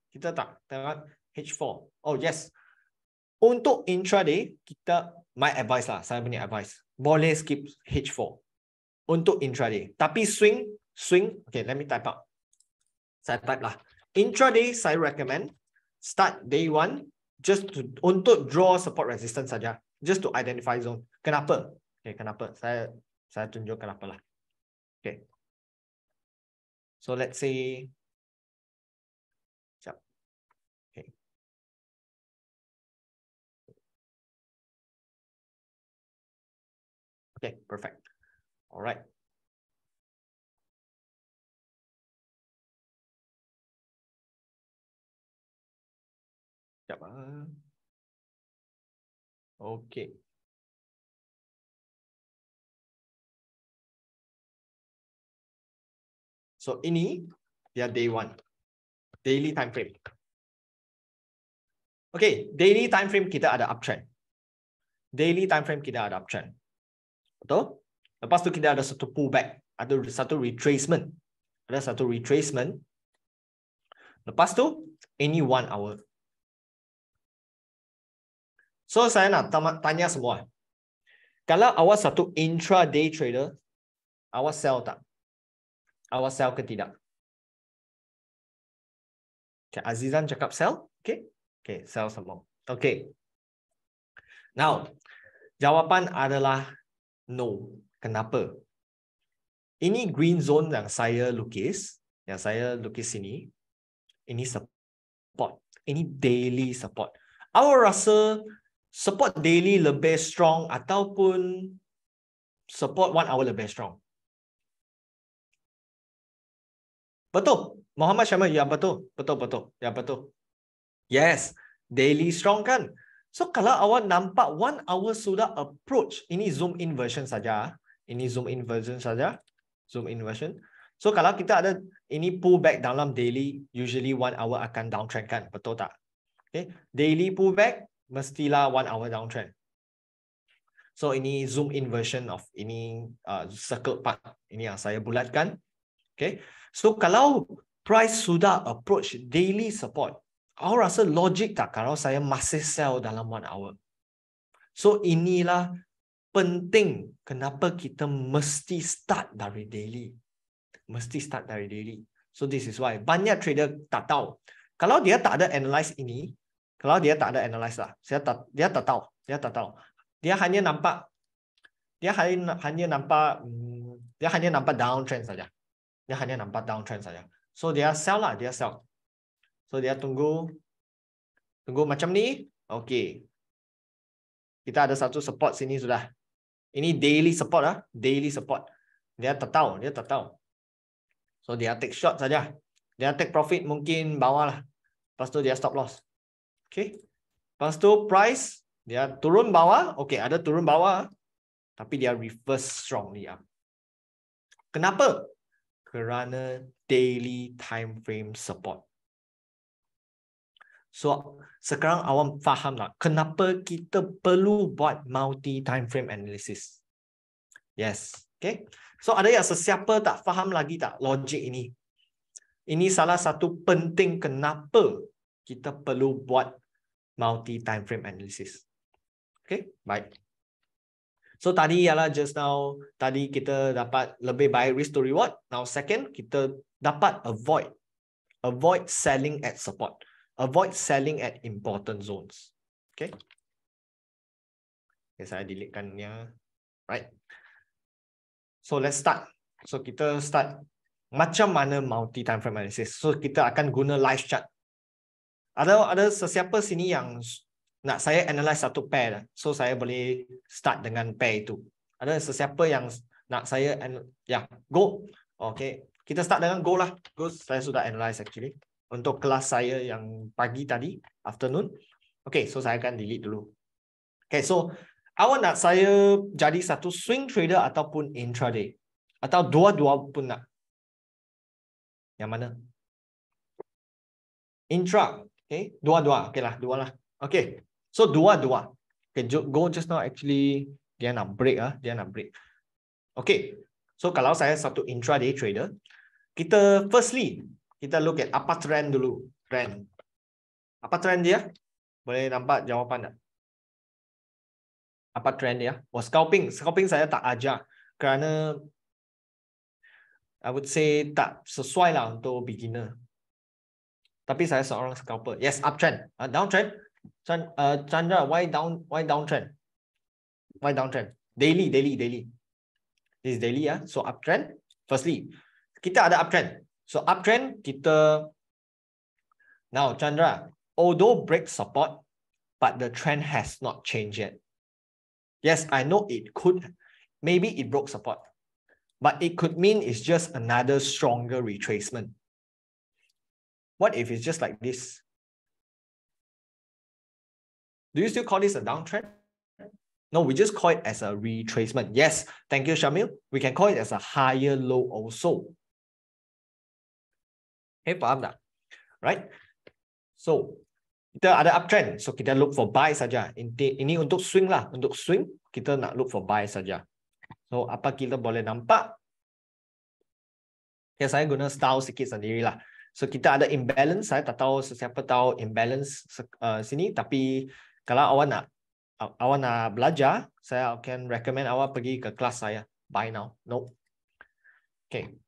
Kita tak tengok H4. Oh yes. Untuk intraday, my advice lah, saya punya advice, boleh skip H4 untuk intraday. Tapi swing, okay, let me type out. Saya type lah. Intraday, saya recommend start day 1 just untuk draw support resistance saja. Just to identify zone. Kenapa? Okay, kenapa? Saya tunjuk kenapa lah. Okay. So let's say, okay. Okay, perfect. Alright. Okay. So ini dia day 1. Daily time frame. Okay, daily time frame kita ada uptrend. Daily time frame kita ada uptrend. Betul? Lepas tu kita ada satu pullback, ada satu retracement. Ada satu retracement. Lepas tu ini 1 hour. So saya nak tanya semua. Kalau awak satu intraday trader, awak sell tak? Awak sell ke tidak? Okay, Azizan cakap sell. Okay. Okay, sell semua. Okay. Now, jawapan adalah no. Kenapa? Ini green zone yang saya lukis. Yang saya lukis sini. Ini support. Ini daily support. Awak rasa support daily lebih strong ataupun support 1 hour lebih strong? Betul. Muhammad Syamil, ya betul. Betul. Ya betul. Yes. Daily strong kan? So kalau awak nampak 1 hour sudah approach, ini zoom in version saja. Ini zoom in version saja. Zoom in version. So kalau kita ada ini pullback dalam daily, usually 1 hour akan downtrend kan? Betul tak? Okay. Daily pullback, mestilah 1 hour downtrend. So ini zoom in version of ini circle part. Ini yang saya bulatkan. Okay. So kalau price sudah approach daily support, awak rasa logik tak kalau saya masih sell dalam 1 hour? So inilah penting kenapa kita mesti start dari daily. Mesti start dari daily. So this is why banyak trader tak tahu. Kalau dia tak ada analyze ini, kalau dia tak ada analyze lah, dia tak tahu. Dia hanya nampak downtrend saja. Dia hanya nampak downtrend saja. So dia sell lah, dia sell. So dia tunggu macam ni. Okay. Kita ada satu support sini sudah. Ini daily support lah, daily support. Dia tak tahu. So dia take short saja. Dia take profit mungkin bawah lah. Lepas tu dia stop loss. Okay. Lepas tu price dia turun bawah. Okay, ada turun bawah. Tapi dia reverse strongly up. Kenapa? Kerana daily time frame support. So, sekarang awam faham tak kenapa kita perlu buat multi time frame analysis? Yes. Okay. So, ada yang sesiapa tak faham lagi tak logik ini? Ini salah satu penting kenapa kita perlu buat multi time frame analysis. Okay. Baik. So tadi ialah just now, tadi kita dapat lebih baik risk to reward. Now second, kita dapat avoid selling at support. Avoid selling at important zones. Okay. Okay, saya deletekannya. Right. So let's start. So kita start macam mana multi time frame analysis. So kita akan guna live chart. Ada sesiapa sini yang nak saya analyze satu pair, so saya boleh start dengan pair itu. Ada sesiapa yang nak saya go. Okay, kita start dengan go lah. Go saya sudah analyze actually untuk kelas saya yang pagi tadi, afternoon. Okay, so saya akan delete dulu. Okay, so awak nak saya jadi satu swing trader ataupun intraday, atau dua-dua pun nak? Yang mana? Intra. Okay, dua-dua. Okay lah, dua lah. Okay. So dua-dua. Okay, go just now actually dia nak break dia nak break. Okay. So kalau saya satu intraday trader, kita firstly kita look at apa trend dulu. Trend. Apa trend dia? Boleh nampak jawapan tak? Apa trend dia? Scalping. Scalping saya tak ajar kerana I would say tak sesuai lah untuk beginner. Tapi saya seorang scalper. Yes, uptrend. Downtrend. Chandra, why downtrend? Why downtrend? Daily. This is daily So uptrend. Firstly, kita ada uptrend. So uptrend kita. Now Chandra, although break support, but the trend has not changed yet. Yes, I know it could maybe it broke support. But it could mean it's just another stronger retracement. What if it's just like this? Do you still call this a downtrend? No, we just call it as a retracement. Yes, thank you, Shamil. We can call it as a higher low also. Okay, faham tak? Right? So, kita ada uptrend. So, kita look for buy saja. Ini untuk swing lah. Untuk swing, kita nak look for buy saja. So, apa kita boleh nampak? Okay, saya guna style sikit sendirilah. So, kita ada imbalance. Saya tak tahu sesiapa tahu imbalance sini. Tapi, kalau awak nak belajar, saya akan recommend awak pergi ke kelas saya. Buy now. No. Okay.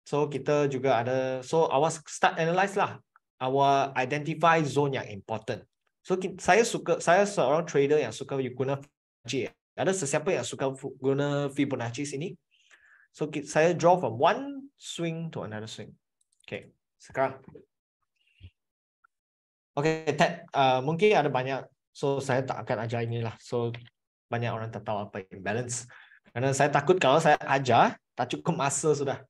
So, kita juga ada, so awak start analyze lah. Awak identify zone yang important. So, saya seorang trader yang suka guna Fibonacci. Ada sesiapa yang suka guna Fibonacci sini? So, saya draw from one swing to another swing. Okay, sekarang. Okay, Ted, mungkin ada banyak, so saya tak akan ajar inilah. So, banyak orang tak tahu apa imbalance. Karena saya takut kalau saya ajar, tak cukup masa sudah.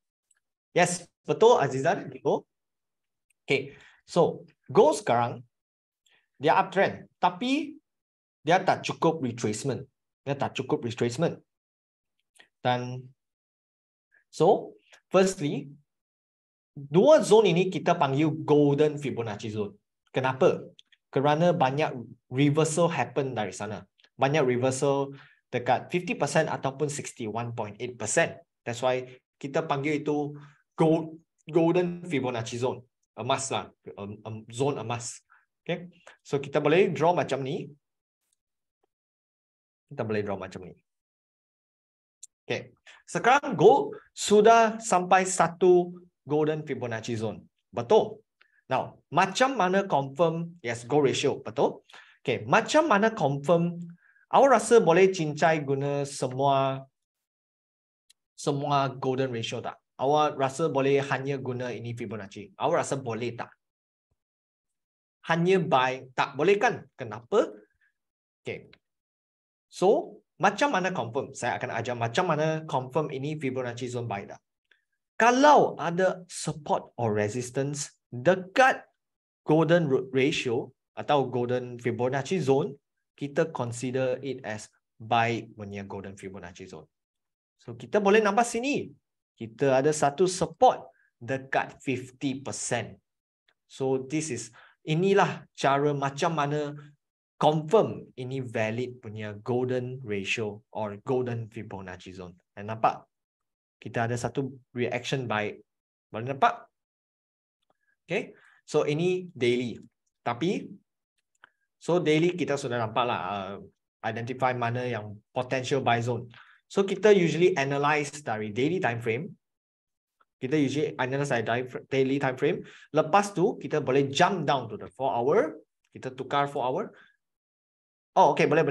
Yes, betul Azizan. Go. Okay, so go sekarang dia uptrend, tapi dia tak cukup retracement. Dan so firstly, dua zone ini kita panggil golden Fibonacci zone. Kenapa? Kerana banyak reversal happen dari sana. Banyak reversal dekat 50% ataupun 61.8%. That's why kita panggil itu golden Fibonacci zone. Emas lah. Zone emas. Okay. So, kita boleh draw macam ni. Okay. Sekarang gold sudah sampai satu golden Fibonacci zone. Betul? Now, macam mana confirm? Yes, gold ratio. Betul? Okay. Macam mana confirm? Awak rasa boleh cincai guna semua golden ratio tak? Awak rasa boleh hanya guna ini Fibonacci? Awak rasa boleh tak? Hanya buy? Tak boleh kan? Kenapa? Okay. So, macam mana confirm? Saya akan ajar macam mana confirm ini Fibonacci zone buy tak. Kalau ada support or resistance dekat golden ratio atau golden Fibonacci zone, kita consider it as buy punya golden Fibonacci zone. So, kita boleh nampak sini. Kita ada satu support dekat 50%. So, inilah cara macam mana confirm ini valid punya golden ratio or golden Fibonacci zone. Dan nampak? Kita ada satu reaction buy. Boleh nampak? Okay. So, ini daily. Tapi, so daily kita sudah nampak lah identify mana yang potential buy zone. So, kita usually analyze dari daily time frame. Daily time frame. Lepas tu, kita boleh jump down to the 4 hour. Kita tukar 4 hour. Oh, okay. Boleh.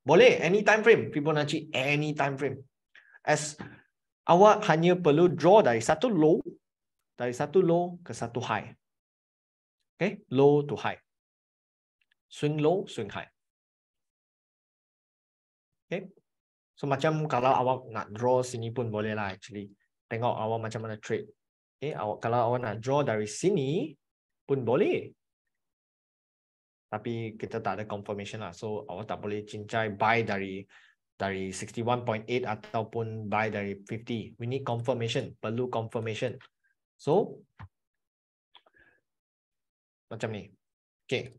Boleh. Any time frame. Fibonacci, any time frame. As awak hanya perlu draw dari satu low ke satu high. Okay. Low to high. Swing low, swing high. Okay. So, macam kalau awak nak draw sini pun boleh lah actually. Tengok awak macam mana trade. Okay. Kalau awak nak draw dari sini pun boleh. Tapi kita tak ada confirmation lah. So, awak tak boleh cincai buy dari 61.8 ataupun buy dari 50. We need confirmation. Perlu confirmation. So, macam ni. Okay.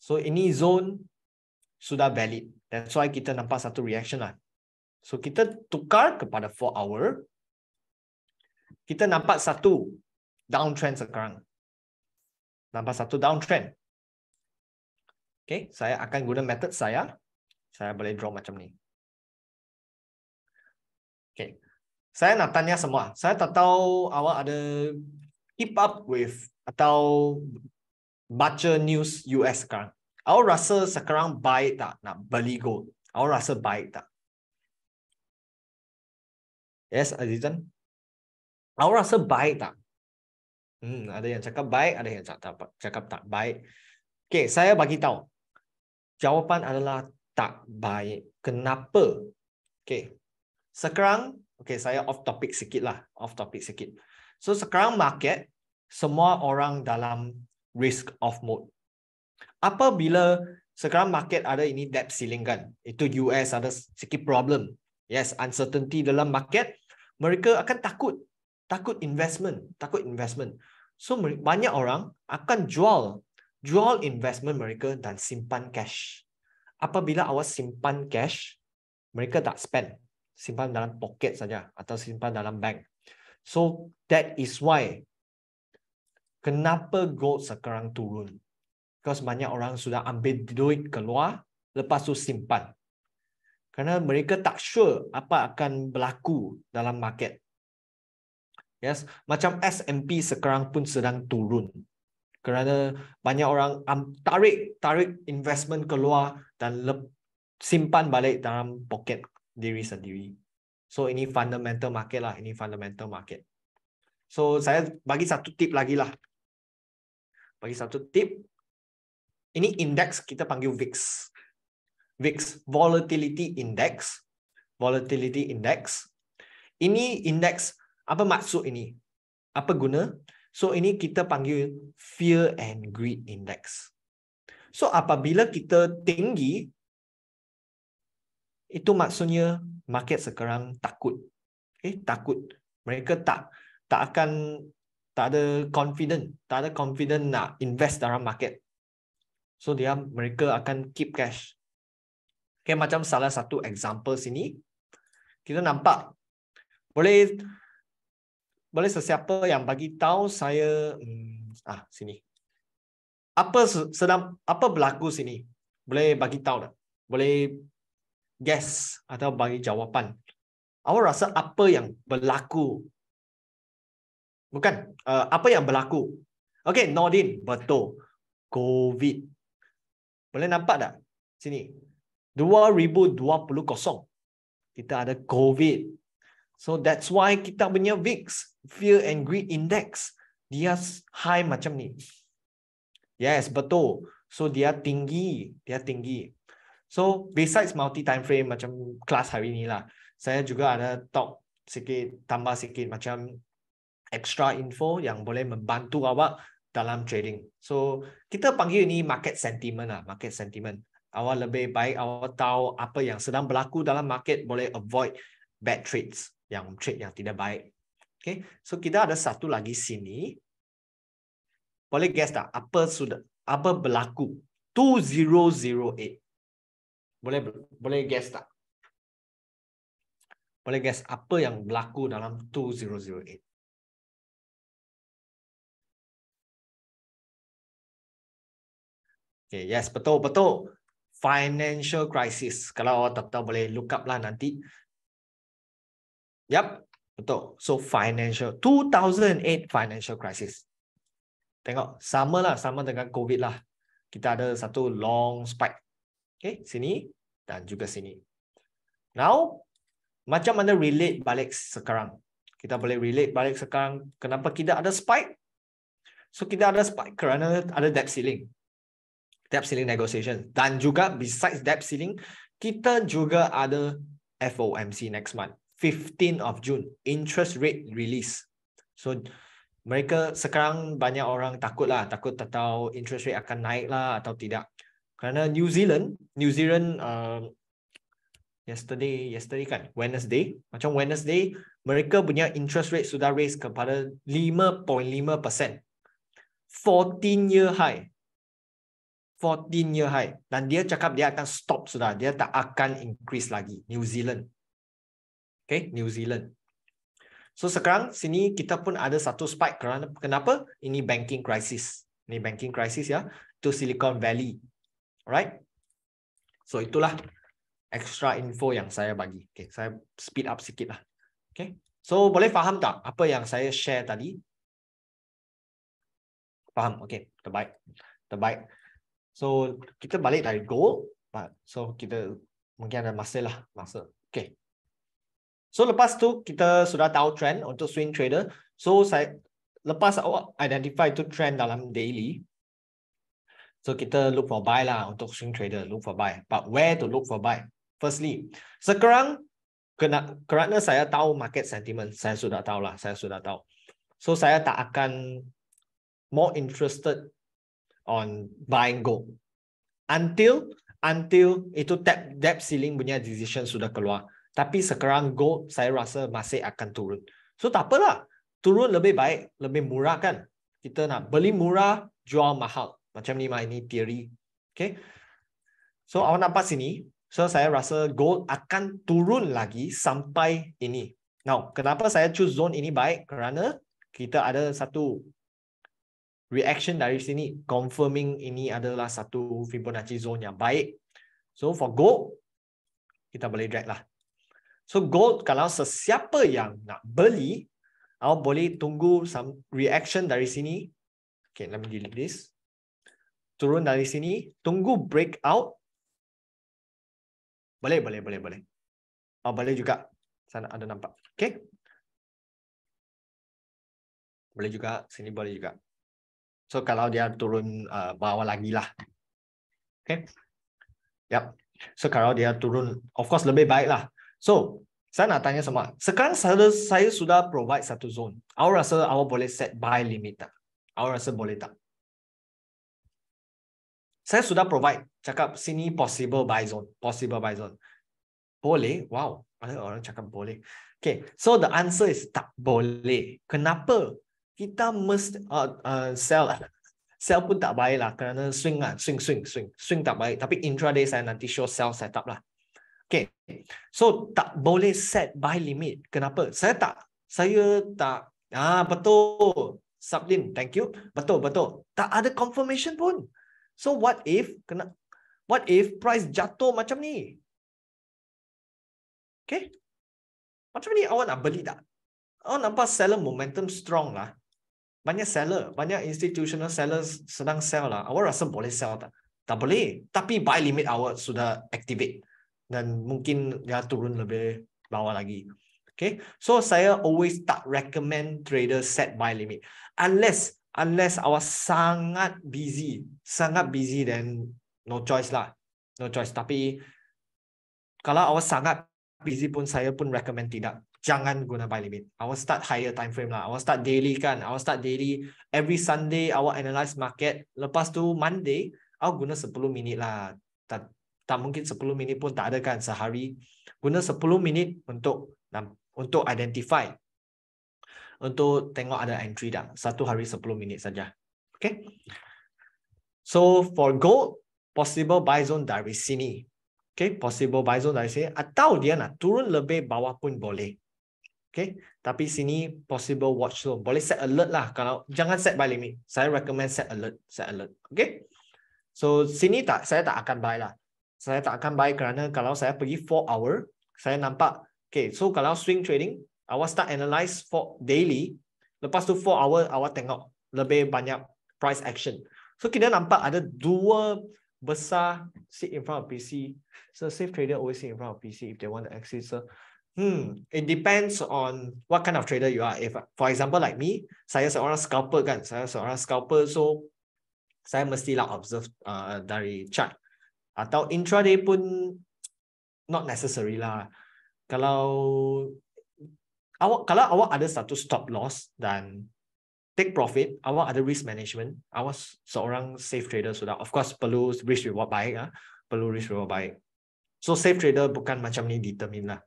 So, ini zone sudah valid. That's why kita nampak satu reaction lah. So, kita tukar kepada 4 hour. Kita nampak satu downtrend sekarang. Nampak satu downtrend. Okay, saya akan guna method saya. Saya boleh draw macam ni. Okay. Saya nak tanya semua. Saya tak tahu awak ada keep up with atau baca news US sekarang. Awak rasa sekarang baik tak nak beli gold? Awak rasa baik tak? Yes, Azizan? Awak rasa baik tak? Ada yang cakap baik, ada yang cakap tak baik. Okay, saya bagi tahu. Jawapan adalah tak baik. Kenapa? Okay. Sekarang, okay, saya off topic sikit lah. Off topic sikit. So, sekarang market, semua orang dalam risk off mode. Apabila sekarang market ada ini debt ceiling kan, itu US ada sikit problem. Yes, uncertainty dalam market, mereka akan takut investment. So banyak orang akan jual investment mereka dan simpan cash. Apabila awak simpan cash, mereka tak spend, simpan dalam pocket saja atau simpan dalam bank. So that is why kenapa gold sekarang turun. Because banyak orang sudah ambil duit keluar, lepas tu simpan. Kerana mereka tak sure apa akan berlaku dalam market. Yes, macam S&P sekarang pun sedang turun. Kerana banyak orang tarik investment keluar dan simpan balik dalam pocket diri sendiri. So ini fundamental market lah, ini fundamental market. So saya bagi satu tip lagi lah. Bagi satu tip. Ini indeks kita panggil VIX. VIX, Volatility Index. Volatility Index. Ini indeks, apa maksud ini? Apa guna? So ini kita panggil Fear and Greed Index. So apabila kita tinggi, itu maksudnya market sekarang takut. Takut. Mereka tak ada confident nak invest dalam market. So mereka akan keep cash. Okay, macam salah satu example sini, kita nampak boleh sesiapa yang bagi tahu saya sini. Apa berlaku sini? Boleh bagi tahu tak? Boleh guess atau bagi jawapan. Awak rasa apa yang berlaku? Bukan, apa yang berlaku? Okay, Nordin, betul. COVID. Boleh nampak tak? Sini. 2020. Kita ada COVID. So that's why kita punya VIX, Fear and Greed Index, dia high macam ni. Yes, betul. So dia tinggi. So besides multi time frame macam kelas hari ni lah, saya juga ada tambah sikit macam extra info yang boleh membantu awak dalam trading. So, kita panggil ini market sentiment lah, market sentiment. Awak lebih baik awak tahu apa yang sedang berlaku dalam market, boleh avoid bad trades, trade yang tidak baik. Okay, so kita ada satu lagi sini. Boleh guess tak apa berlaku? 2008. Boleh guess tak? Boleh guess apa yang berlaku dalam 2008? Okay, yes, betul. Financial crisis. Kalau awak tak tahu, boleh look up lah nanti. Yap, betul. So, 2008 financial crisis. Tengok, sama dengan COVID lah. Kita ada satu long spike. Okay, sini dan juga sini. Now, macam mana relate balik sekarang? Kita boleh relate balik sekarang. Kenapa kita ada spike? So, kita ada spike kerana ada debt ceiling. Debt ceiling negotiation. Dan juga besides debt ceiling, kita juga ada FOMC next month. 15th of June. Interest rate release. So, mereka sekarang banyak orang takut tak tahu interest rate akan naik lah atau tidak. Kerana New Zealand yesterday kan, Wednesday. Macam Wednesday, mereka punya interest rate sudah raise kepada 5.5%. 14-year high. 14-year high. Dan dia cakap dia akan stop sudah. Dia tak akan increase lagi. New Zealand. Okay, New Zealand. So sekarang sini kita pun ada satu spike. Kenapa? Ini banking crisis. Ini banking crisis ya. Itu Silicon Valley. Alright. So itulah extra info yang saya bagi. Okay, saya speed up sikit lah. Okay. So boleh faham tak apa yang saya share tadi? Faham? Okay, terbaik. So, kita balik dari gold. So, kita mungkin ada masa. Okay. So, lepas tu, kita sudah tahu trend untuk swing trader. So, lepas awak identify itu trend dalam daily, So kita look for buy lah untuk swing trader, look for buy. But where to look for buy? Firstly, sekarang kerana saya tahu market sentiment, saya sudah tahu lah, saya sudah tahu. So saya tak akan more interested on buying gold until itu debt ceiling punya decision sudah keluar. Tapi sekarang gold saya rasa masih akan turun. So tak apalah, turun lebih baik, lebih murah kan. Kita nak beli murah, jual mahal. Macam ni mah, ini teori. Okay. So awak nampak sini. So saya rasa gold akan turun lagi sampai ini. Now, kenapa saya choose zone ini baik? Kerana kita ada satu reaction dari sini, confirming ini adalah satu Fibonacci zone yang baik. So for gold, kita boleh drag lah. So gold, kalau sesiapa yang nak beli, awak boleh tunggu some reaction dari sini. Okay, let me delete this. Turun dari sini, tunggu breakout. Boleh. Oh, boleh juga. Sana ada nampak. Okay. Boleh juga, sini boleh juga. So kalau dia turun bawah lagi lah. Okay. Yep. So kalau dia turun, of course lebih baik lah. So saya nak tanya semua. Sekarang saya sudah provide satu zone. Awak rasa awak boleh set buy limit tak? Awak rasa boleh tak? Saya sudah provide. Cakap sini possible buy zone. Possible buy zone. Boleh? Wow. Ada orang cakap boleh. Okay. So the answer is tak boleh. Kenapa? Kita mesti sell lah. Sell pun tak baik lah. Kerana swing lah. Swing tak baik. Tapi intraday saya nanti show sell setup lah. Okay. So tak boleh set buy limit. Kenapa? Saya tak. Betul. Sublin. Thank you. Betul. Tak ada confirmation pun. So what if price jatuh macam ni? Okay. Macam ni awak nak beli tak? Awak nampak seller momentum strong lah. Banyak seller, banyak institutional sellers sedang sell lah. Awak rasa boleh sell tak? Tak boleh. Tapi buy limit awak sudah activate. Dan mungkin dia turun lebih bawah lagi. Okay. So saya always tak recommend trader set buy limit. Unless awak sangat busy then no choice lah. No choice. Tapi kalau awak sangat busy pun saya pun recommend tidak. Jangan guna buy limit. Awak start higher time frame lah. Awak start daily kan. Awak start daily. Every Sunday awak analyze market. Lepas tu Monday awak guna 10 minit lah. Tak mungkin 10 minit pun tak ada kan sehari. Guna 10 minit untuk identify. Untuk tengok ada entry dah. Satu hari 10 minit saja. Okay. So for gold, possible buy zone dari sini. Okay, possible buy zone dari sini. Atau dia nak turun lebih bawah pun boleh. Okay, tapi sini possible watch zone. Boleh set alert lah. Kalau jangan set buy limit. Saya recommend set alert. Okay. So sini saya tak akan buy lah. Saya tak akan buy kerana kalau saya pergi 4 hour, saya nampak. Okay, so kalau swing trading, awak start analyze for daily. Lepas tu 4 hour awak tengok lebih banyak price action. So kita nampak ada dua besar sit in front of PC. So safe trader always sit in front of PC if they want to exit. So it depends on what kind of trader you are. If for example like me, saya seorang scalper kan. So saya mestilah observe dari chart. Atau intraday pun not necessary lah. Kalau awak ada satu stop loss dan take profit, awak ada risk management, awak seorang safe trader sudah. Of course perlu risk reward baik lah. Perlu risk reward baik. So safe trader bukan macam ni determine lah.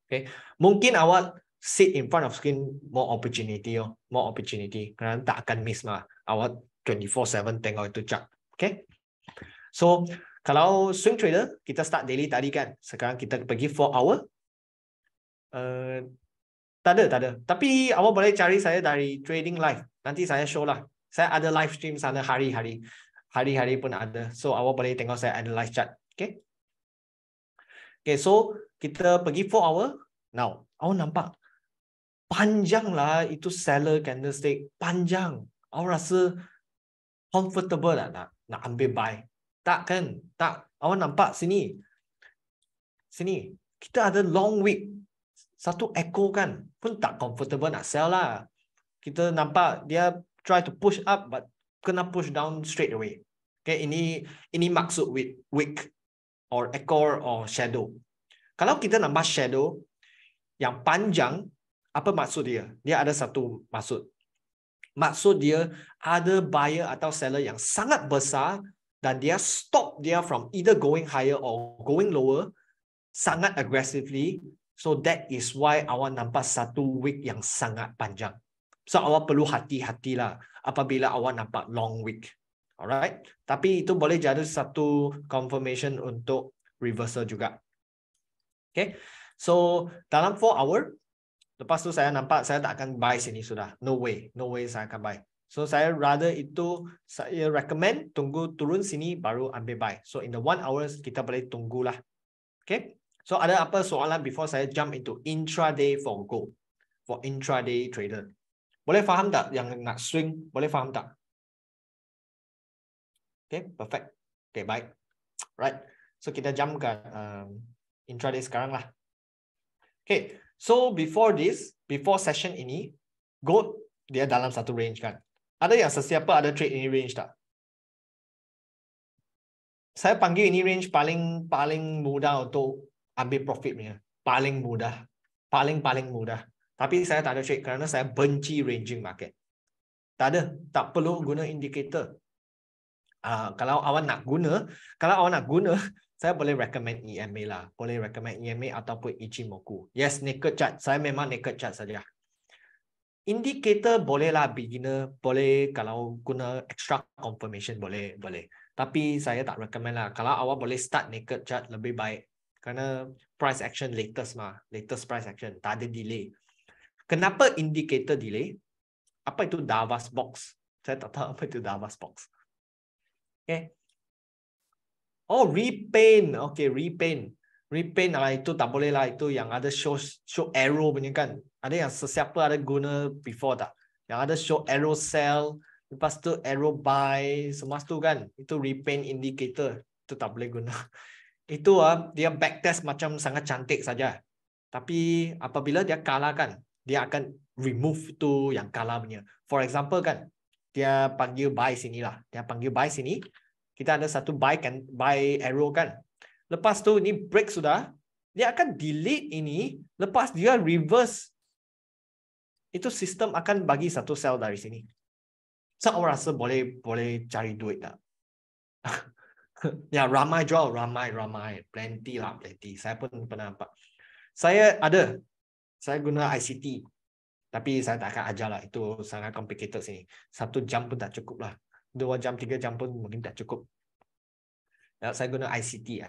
Okay. Mungkin awak sit in front of screen more opportunity. Kerana tak akan miss lah. Awak 24/7 tengok itu chart. Okay. So kalau swing trader, kita start daily tadi kan. Sekarang kita pergi 4 hour. Tak ada. Tapi awak boleh cari saya dari trading live. Nanti saya show lah. Saya ada live stream sana hari-hari. Hari-hari pun ada. So awak boleh tengok saya analyze chart. Okay. Okay, so kita pergi 4 hour. Now, awak nampak. Panjang lah itu seller candlestick. Panjang. Awak rasa comfortable tak nak ambil buy? Tak kan? Tak. Awak nampak sini. Kita ada long wick. Satu echo kan. Pun tak comfortable nak sell lah. Kita nampak dia try to push up but kena push down straight away. Okay, ini maksud wick or ekor or shadow. Kalau kita nampak shadow yang panjang, apa maksud dia? Dia ada satu maksud. Maksud dia ada buyer atau seller yang sangat besar dan dia stop dia from either going higher or going lower sangat aggressively. So that is why awak nampak satu wick yang sangat panjang. So awak perlu hati-hatilah apabila awak nampak long wick. Alright? Tapi itu boleh jadi satu confirmation untuk reversal juga. Okay? So dalam 4 hour, lepas tu saya nampak saya tak akan buy sini sudah. No way saya akan buy. So saya rather itu saya recommend tunggu turun sini baru ambil buy. So in the 1 hours kita boleh tunggulah. Okay? So ada apa soalan before saya jump into intraday for gold? For intraday trader. Boleh faham tak yang nak swing? Boleh faham tak? Okay, perfect. Okay, baik. Right. So kita jump ke intraday sekarang lah. Okay. So before session ini, gold dia dalam satu range kan. Ada yang sesiapa ada trade ini range tak? Saya panggil ini range paling mudah untuk ambil profit punya. Paling mudah. Paling mudah. Tapi saya tak ada trade kerana saya benci ranging market. Tak ada. Tak perlu guna indikator. Kalau awak nak guna, saya boleh recommend EMA lah. Boleh recommend EMA ataupun Ichimoku. Yes, naked chart. Saya memang naked chart saja. Indikator bolehlah beginner, boleh kalau guna extra confirmation boleh. Tapi saya tak recommend lah. Kalau awak boleh start naked chart lebih baik. Kerana price action latest price action, tak ada delay. Kenapa indikator delay? Apa itu Davos box? Saya tak tahu apa itu Davos box. Okay. Oh, repaint. Okay, repaint. Repaint lah itu tak boleh lah. Itu yang ada show arrow punya kan. Ada yang sesiapa ada guna before tak? Yang ada show arrow sell. Lepas tu arrow buy. Semua tu kan. Itu repaint indicator. Itu tak boleh guna. Itu dia backtest macam sangat cantik saja. Tapi apabila dia kalah kan. Dia akan remove tu yang kalah punya. For example kan. Dia panggil buy sini lah. Dia panggil buy sini. Kita ada satu buy arrow kan. Lepas tu ni break sudah, dia akan delete ini, lepas dia reverse. Itu sistem akan bagi satu sell dari sini. So awak rasa boleh cari duit tak? Ya, ramai jual, ramai. Plenty. Saya pun pernah nampak. Saya guna ICT. Tapi saya tak akan ajar lah. Itu sangat complicated sini. 1 jam pun tak cukup lah. 2 jam, 3 jam pun mungkin tak cukup. Ya, saya guna ICT.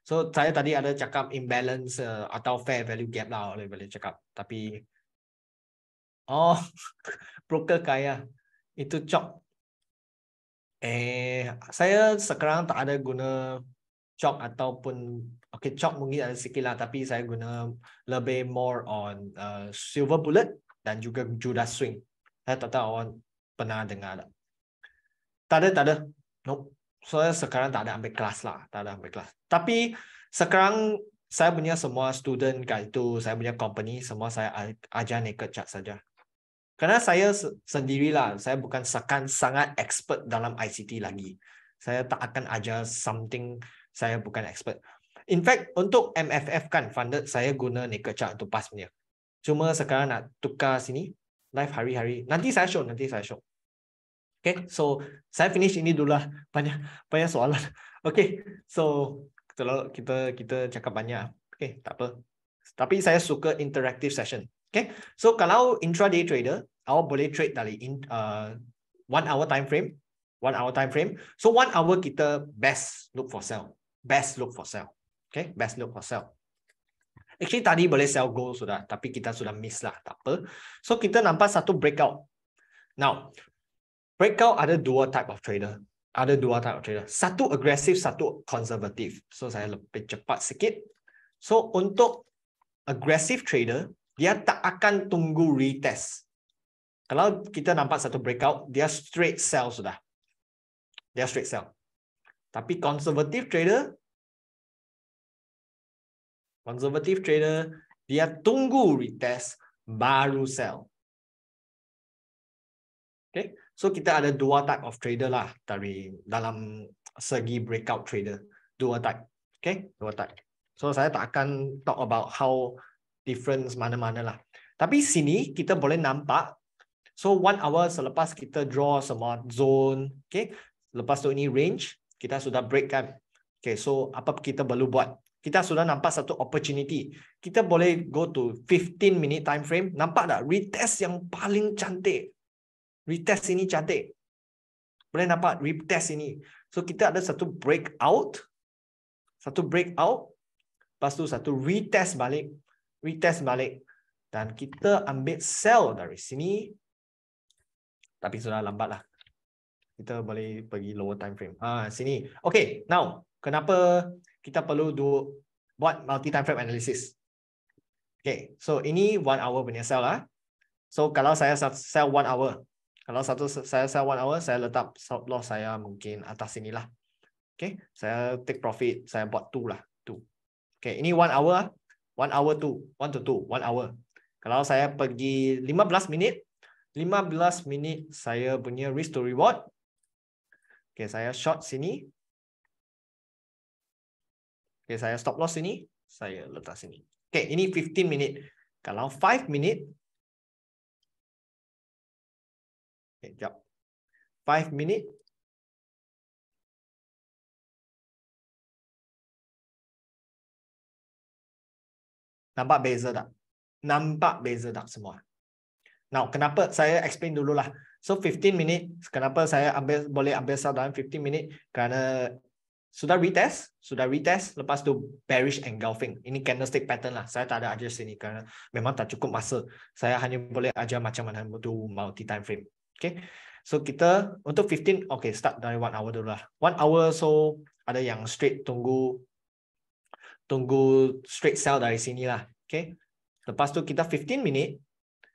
So saya tadi ada cakap imbalance atau fair value gap lah boleh cakap. Tapi broker kaya itu chop. Saya sekarang tak ada guna chop ataupun chop mungkin ada sikit lah, tapi saya guna lebih more on silver bullet dan juga Judas swing. Saya tak tahu awak pernah dengar tak? Tak ada. Nope. Saya sekarang tak ada ambil kelas lah. Tapi sekarang saya punya semua student kat itu, saya punya company, semua saya ajar naked chart saja. Kerana saya sendirilah, saya bukan sangat expert dalam ICT lagi. Saya tak akan ajar something saya bukan expert. In fact, untuk MFF kan, funded saya guna naked chart untuk pas punya. Cuma sekarang nak tukar sini, live hari-hari. Nanti saya show. Okay, so saya finish ini dulu lah. Banyak soalan. Okay, so kita cakap banyak. Okay, tak apa. Tapi saya suka interactive session. Okay, so kalau intraday trader, awak boleh trade dari 1 hour time frame. 1 hour time frame. So 1 hour kita best look for sell. Okay, best look for sell. Actually tadi boleh sell gold sudah, tapi kita sudah miss lah. Tak apa. So kita nampak satu breakout. Now, breakout ada 2 type of trader. Satu agresif, satu konservatif. So saya lebih cepat sikit. So untuk aggressive trader, dia tak akan tunggu retest. Kalau kita nampak satu breakout, dia straight sell sudah. Tapi konservatif trader, dia tunggu retest baru sell. Okay? So kita ada dua type of trader lah dari dalam segi breakout trader. Dua type. Okay, dua type. So saya tak akan talk about how difference mana-mana lah. Tapi sini kita boleh nampak. So 1 hour selepas kita draw semua zone. Okay. Lepas tu ini range. Kita sudah break kan. Okay, so apa kita perlu buat? Kita sudah nampak satu opportunity. Kita boleh go to 15 minute time frame. Nampak tak? Retest yang paling cantik. Retest ini cantik. Boleh nampak retest ini. So kita ada satu breakout. Satu breakout. Lepas tu satu retest balik. Retest balik. Dan kita ambil sell dari sini. Tapi sudah lambat lah. Kita boleh pergi lower time frame. Sini. Okay, now. Kenapa kita perlu buat multi time frame analysis? Okay, so ini 1 hour punya sell lah. So kalau saya sell 1 hour. Kalau saya sell 1 hour, saya letak stop loss saya mungkin atas sini lah. Okay, saya take profit, saya buat 2 lah. 2. Okay, ini 1 hour. 1 hour 2. 1 to 2. 1 hour. Kalau saya pergi 15 minit. 15 minit saya punya risk to reward. Okay, saya short sini. Okay, saya stop loss sini. Saya letak sini. Okay, ini 15 minit. Kalau 5 minit. Okay, jap. 5 minit. Nampak beza tak? Nampak beza tak semua? Now, kenapa? Saya explain dululah. So, 15 minit. Kenapa saya boleh ambil sell dalam 15 minit? Kerana sudah retest. Lepas tu bearish engulfing. Ini candlestick pattern lah. Saya tak ada ajar sini kerana memang tak cukup masa. Saya hanya boleh ajar macam mana tu multi time frame. Okay. So kita untuk 15, okay, start dari 1 hour dulu lah. 1 hour, so ada yang straight tunggu straight sell dari sini lah. Okay. Lepas tu kita 15 minit.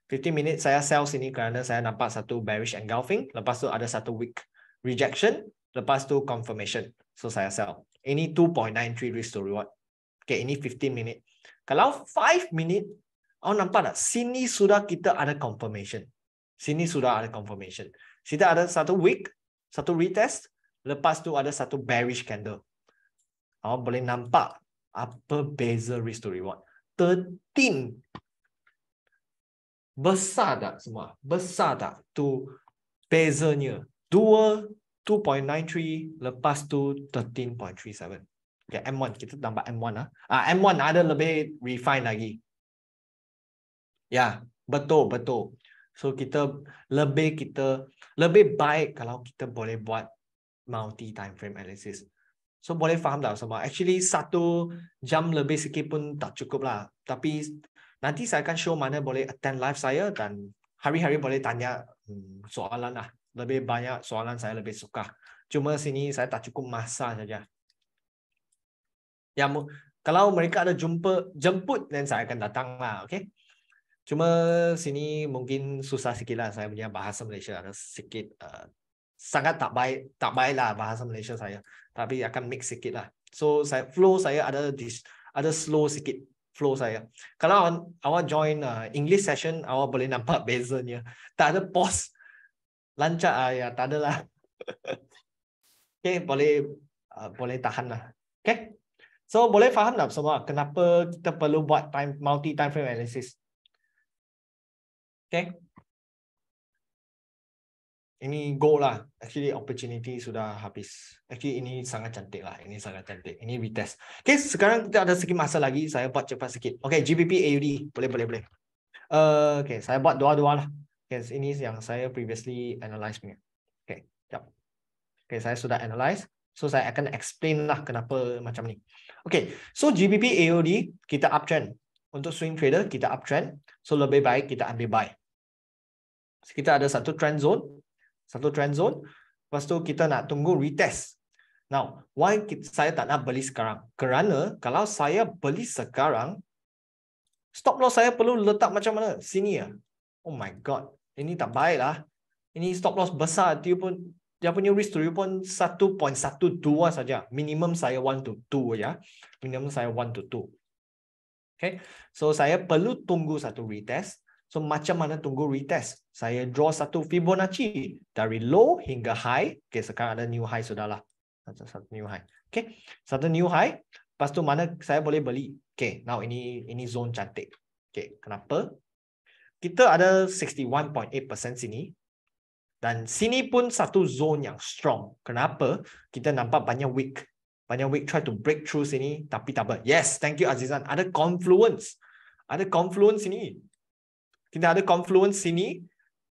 15 minit saya sell sini kerana saya nampak satu bearish engulfing. Lepas tu ada satu weak rejection. Lepas tu confirmation. So saya sell. Ini 2.93 risk to reward. Okay, ini 15 minit. Kalau 5 minit, nampak tak? Sini sudah kita ada confirmation. Sini sudah ada confirmation. Sini ada satu weak, satu retest. Lepas tu ada satu bearish candle. Boleh nampak apa beza risk to reward. 13. Besar tak semua? Besar tak? Tu bezanya. 2.93 lepas tu 13.37. Okay, M1 kita tambah M1 lah. M1 ada lebih refine lagi. Ya, betul. So kita lebih baik kalau kita boleh buat multi time frame analysis. So boleh faham tak semua? Actually 1 jam lebih sikit pun tak cukup lah. Tapi nanti saya akan show mana boleh attend live saya dan hari-hari boleh tanya soalan lah. Lebih banyak soalan saya lebih suka. Cuma sini saya tak cukup masa saja. Ya, kalau mereka ada jemput dan saya akan datang lah, okay? Cuma sini mungkin susah sikit lah saya punya bahasa Malaysia ada sikit sangat tak baik lah bahasa Malaysia saya. Tapi akan mix sikit lah. So flow saya ada slow sikit flow saya. Kalau awak join English session, awak boleh nampak bezanya. Tak ada pause. Lancar ya, tak ada lah. Okay, boleh tahan lah. Okay. So boleh faham tak semua kenapa kita perlu buat multi time frame analysis? Okay. Ini goal lah. Actually opportunity sudah habis. Actually ini sangat cantik lah. Ini sangat cantik. Ini retest. Okay, sekarang kita ada sedikit masa lagi. Saya buat cepat sikit. Okay, GBP AUD. Boleh. Okay, saya buat dua-dua lah. Okay, ini yang saya previously analyze punya. Okay, jap. Okay, saya sudah analyze. So saya akan explain lah kenapa macam ni. Okay, so GBP AUD kita uptrend. Untuk swing trader kita uptrend. So lebih baik kita ambil buy. Kita ada satu trend zone. Lepas tu kita nak tunggu retest. Now, why saya tak nak beli sekarang? Kerana kalau saya beli sekarang, stop loss saya perlu letak macam mana? Sini ya. Oh my god, ini tak baik lah. Ini stop loss besar. Dia punya risk to reward pun 1.12 saja. Minimum saya 1 to 2 ya. Minimum saya 1 to 2. Okay, so saya perlu tunggu satu retest. So macam mana tunggu retest? Saya draw satu Fibonacci dari low hingga high. Okay, sekarang ada new high sudahlah. Satu new high. Okay, satu new high. Lepas tu mana saya boleh beli? Okay, now ini zone cantik. Okay, kenapa? Kita ada 61.8% sini. Dan sini pun satu zone yang strong. Kenapa? Kita nampak banyak wick. Banyak wick try to break through sini. Tapi tak apa. Yes, thank you Azizan. Ada confluence. Ada confluence sini. Kita ada confluence sini.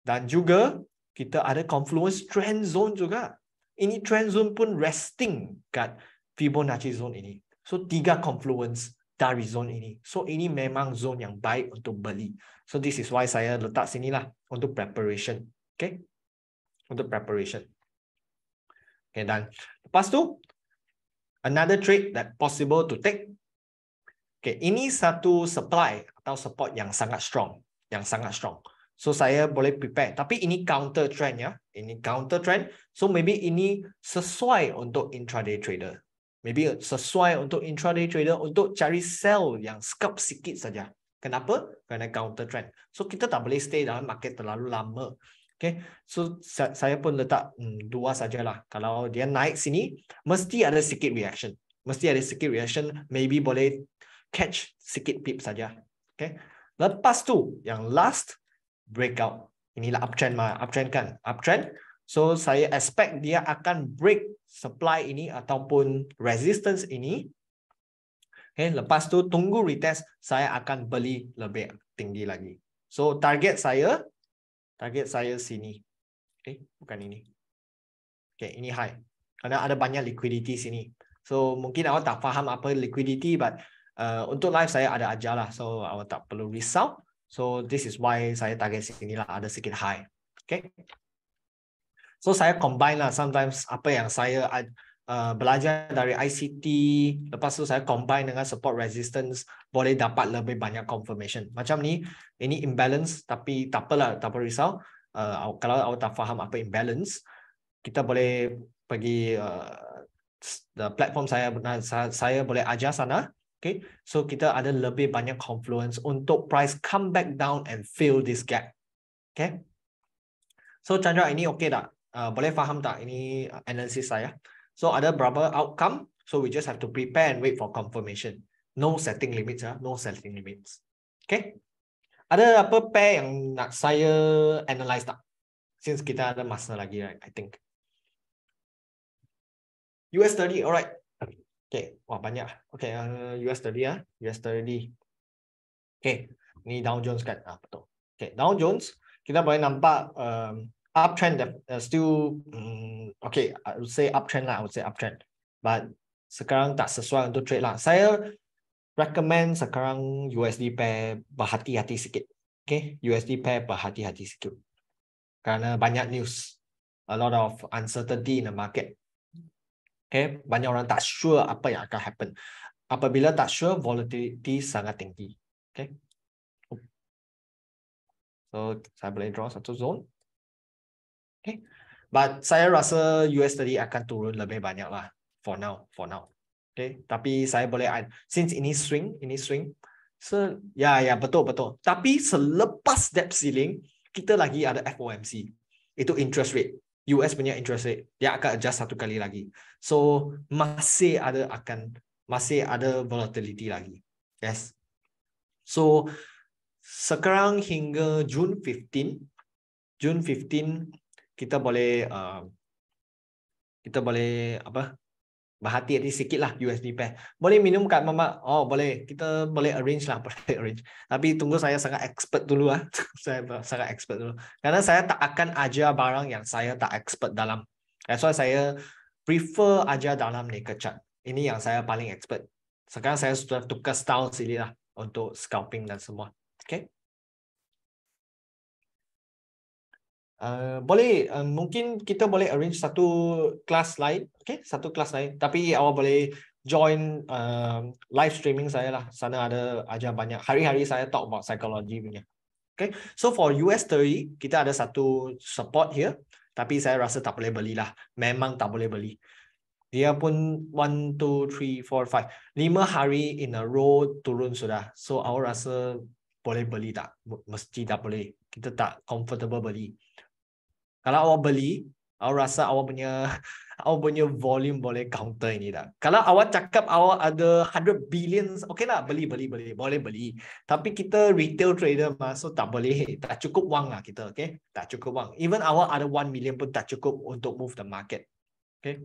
Dan juga kita ada confluence trend zone juga. Ini trend zone pun resting kat Fibonacci zone ini. So 3 confluence dari zone ini. So ini memang zone yang baik untuk beli. So this is why saya letak sinilah untuk preparation. Okay? Untuk preparation. Okay, dan lepas tu another trade that possible to take. Okay, ini satu supply atau support yang sangat strong, So saya boleh prepare. Tapi ini counter trend ya. Ini counter trend. So maybe ini sesuai untuk intraday trader. Maybe sesuai untuk intraday trader untuk cari sell yang scalp sikit saja. Kenapa? Kerana counter trend. So kita tak boleh stay dalam market terlalu lama. Okay, so saya pun letak 2 sajalah. Kalau dia naik sini, mesti ada sikit reaction. Maybe boleh catch sikit pip saja. Okay. Lepas tu, yang last, breakout. Inilah uptrend kan? Uptrend. So saya expect dia akan break supply ini ataupun resistance ini. Okay, lepas tu tunggu retest, saya akan beli lebih tinggi lagi. So target saya sini. Okay, bukan ini. Okay, ini high. Karena ada banyak liquidity sini. So mungkin awak tak faham apa liquidity, but untuk live saya ada ajarlah. So awak tak perlu risau. So this is why saya target sini lah, ada sedikit high. Okay. So saya combine lah sometimes apa yang saya belajar dari ICT, lepas tu saya combine dengan support resistance, boleh dapat lebih banyak confirmation. Macam ni, ini imbalance tapi tak apalah, tak perlu risau. Kalau awak tak faham apa imbalance, kita boleh pergi platform saya boleh ajar sana. Okay, so kita ada lebih banyak confluence untuk price come back down and fill this gap. Okay, so Chandra ini okay tak? Boleh faham tak ini analisis saya? So ada berapa outcome? So we just have to prepare and wait for confirmation. No setting limits ya, no setting limits. Okay, ada apa pair yang nak saya analyze tak? Since kita ada masa lagi, right? I think. US30, alright. Okay, wah banyak. Okay, US30 ya, US30. Okay, ni Dow Jones kan? Betul. Okay, Dow Jones kita boleh nampak uptrend still okay, I would say uptrend lah, but sekarang tak sesuai untuk trade lah. Saya recommend sekarang USD pair berhati-hati sikit. Okay, USD pair berhati-hati sikit. Karena banyak news, a lot of uncertainty in the market. Okay, banyak orang tak sure apa yang akan happen. Apabila tak sure, volatility sangat tinggi. Okay. So saya boleh draw satu zone. Okay. But saya rasa US30 akan turun lebih banyak lah. For now. Okay. Tapi saya boleh add. Since ini swing. So, ya betul. Tapi selepas debt ceiling, kita lagi ada FOMC. Itu interest rate. US punya interest rate. Dia akan adjust satu kali lagi. So masih ada volatility lagi. Yes. So sekarang hingga June 15 kita boleh apa? Berhati-hati sikit lah USD pair. Boleh minum kat mama? Oh boleh. Kita boleh arrange lah. Tapi tunggu saya sangat expert dulu lah. Saya sangat expert dulu. Karena saya tak akan ajar barang yang saya tak expert dalam. That's why saya prefer ajar dalam naked chart. Ini yang saya paling expert. Sekarang saya sudah tukar style sini lah untuk scalping dan semua. Okay. Mungkin kita boleh arrange satu kelas lain, okay? Satu kelas lain. Tapi awak boleh join live streaming saya lah. Sana ada ajar banyak. Hari-hari saya talk about psychology punya. Okay, so for US30 kita ada satu support here. Tapi saya rasa tak boleh belilah. Memang tak boleh beli. Dia pun 1, 2, 3, 4, 5 hari in a row turun sudah. So awak rasa boleh beli tak? Mesti tak boleh. Kita tak comfortable beli. Kalau awak beli, awak rasa awak punya volume boleh counter ini tak? Kalau awak cakap awak ada 100 billion, okay lah, boleh beli. Tapi kita retail trader so tak boleh, tak cukup wang lah kita, okay? Tak cukup wang. Even awak ada 1 million pun tak cukup untuk move the market, okay?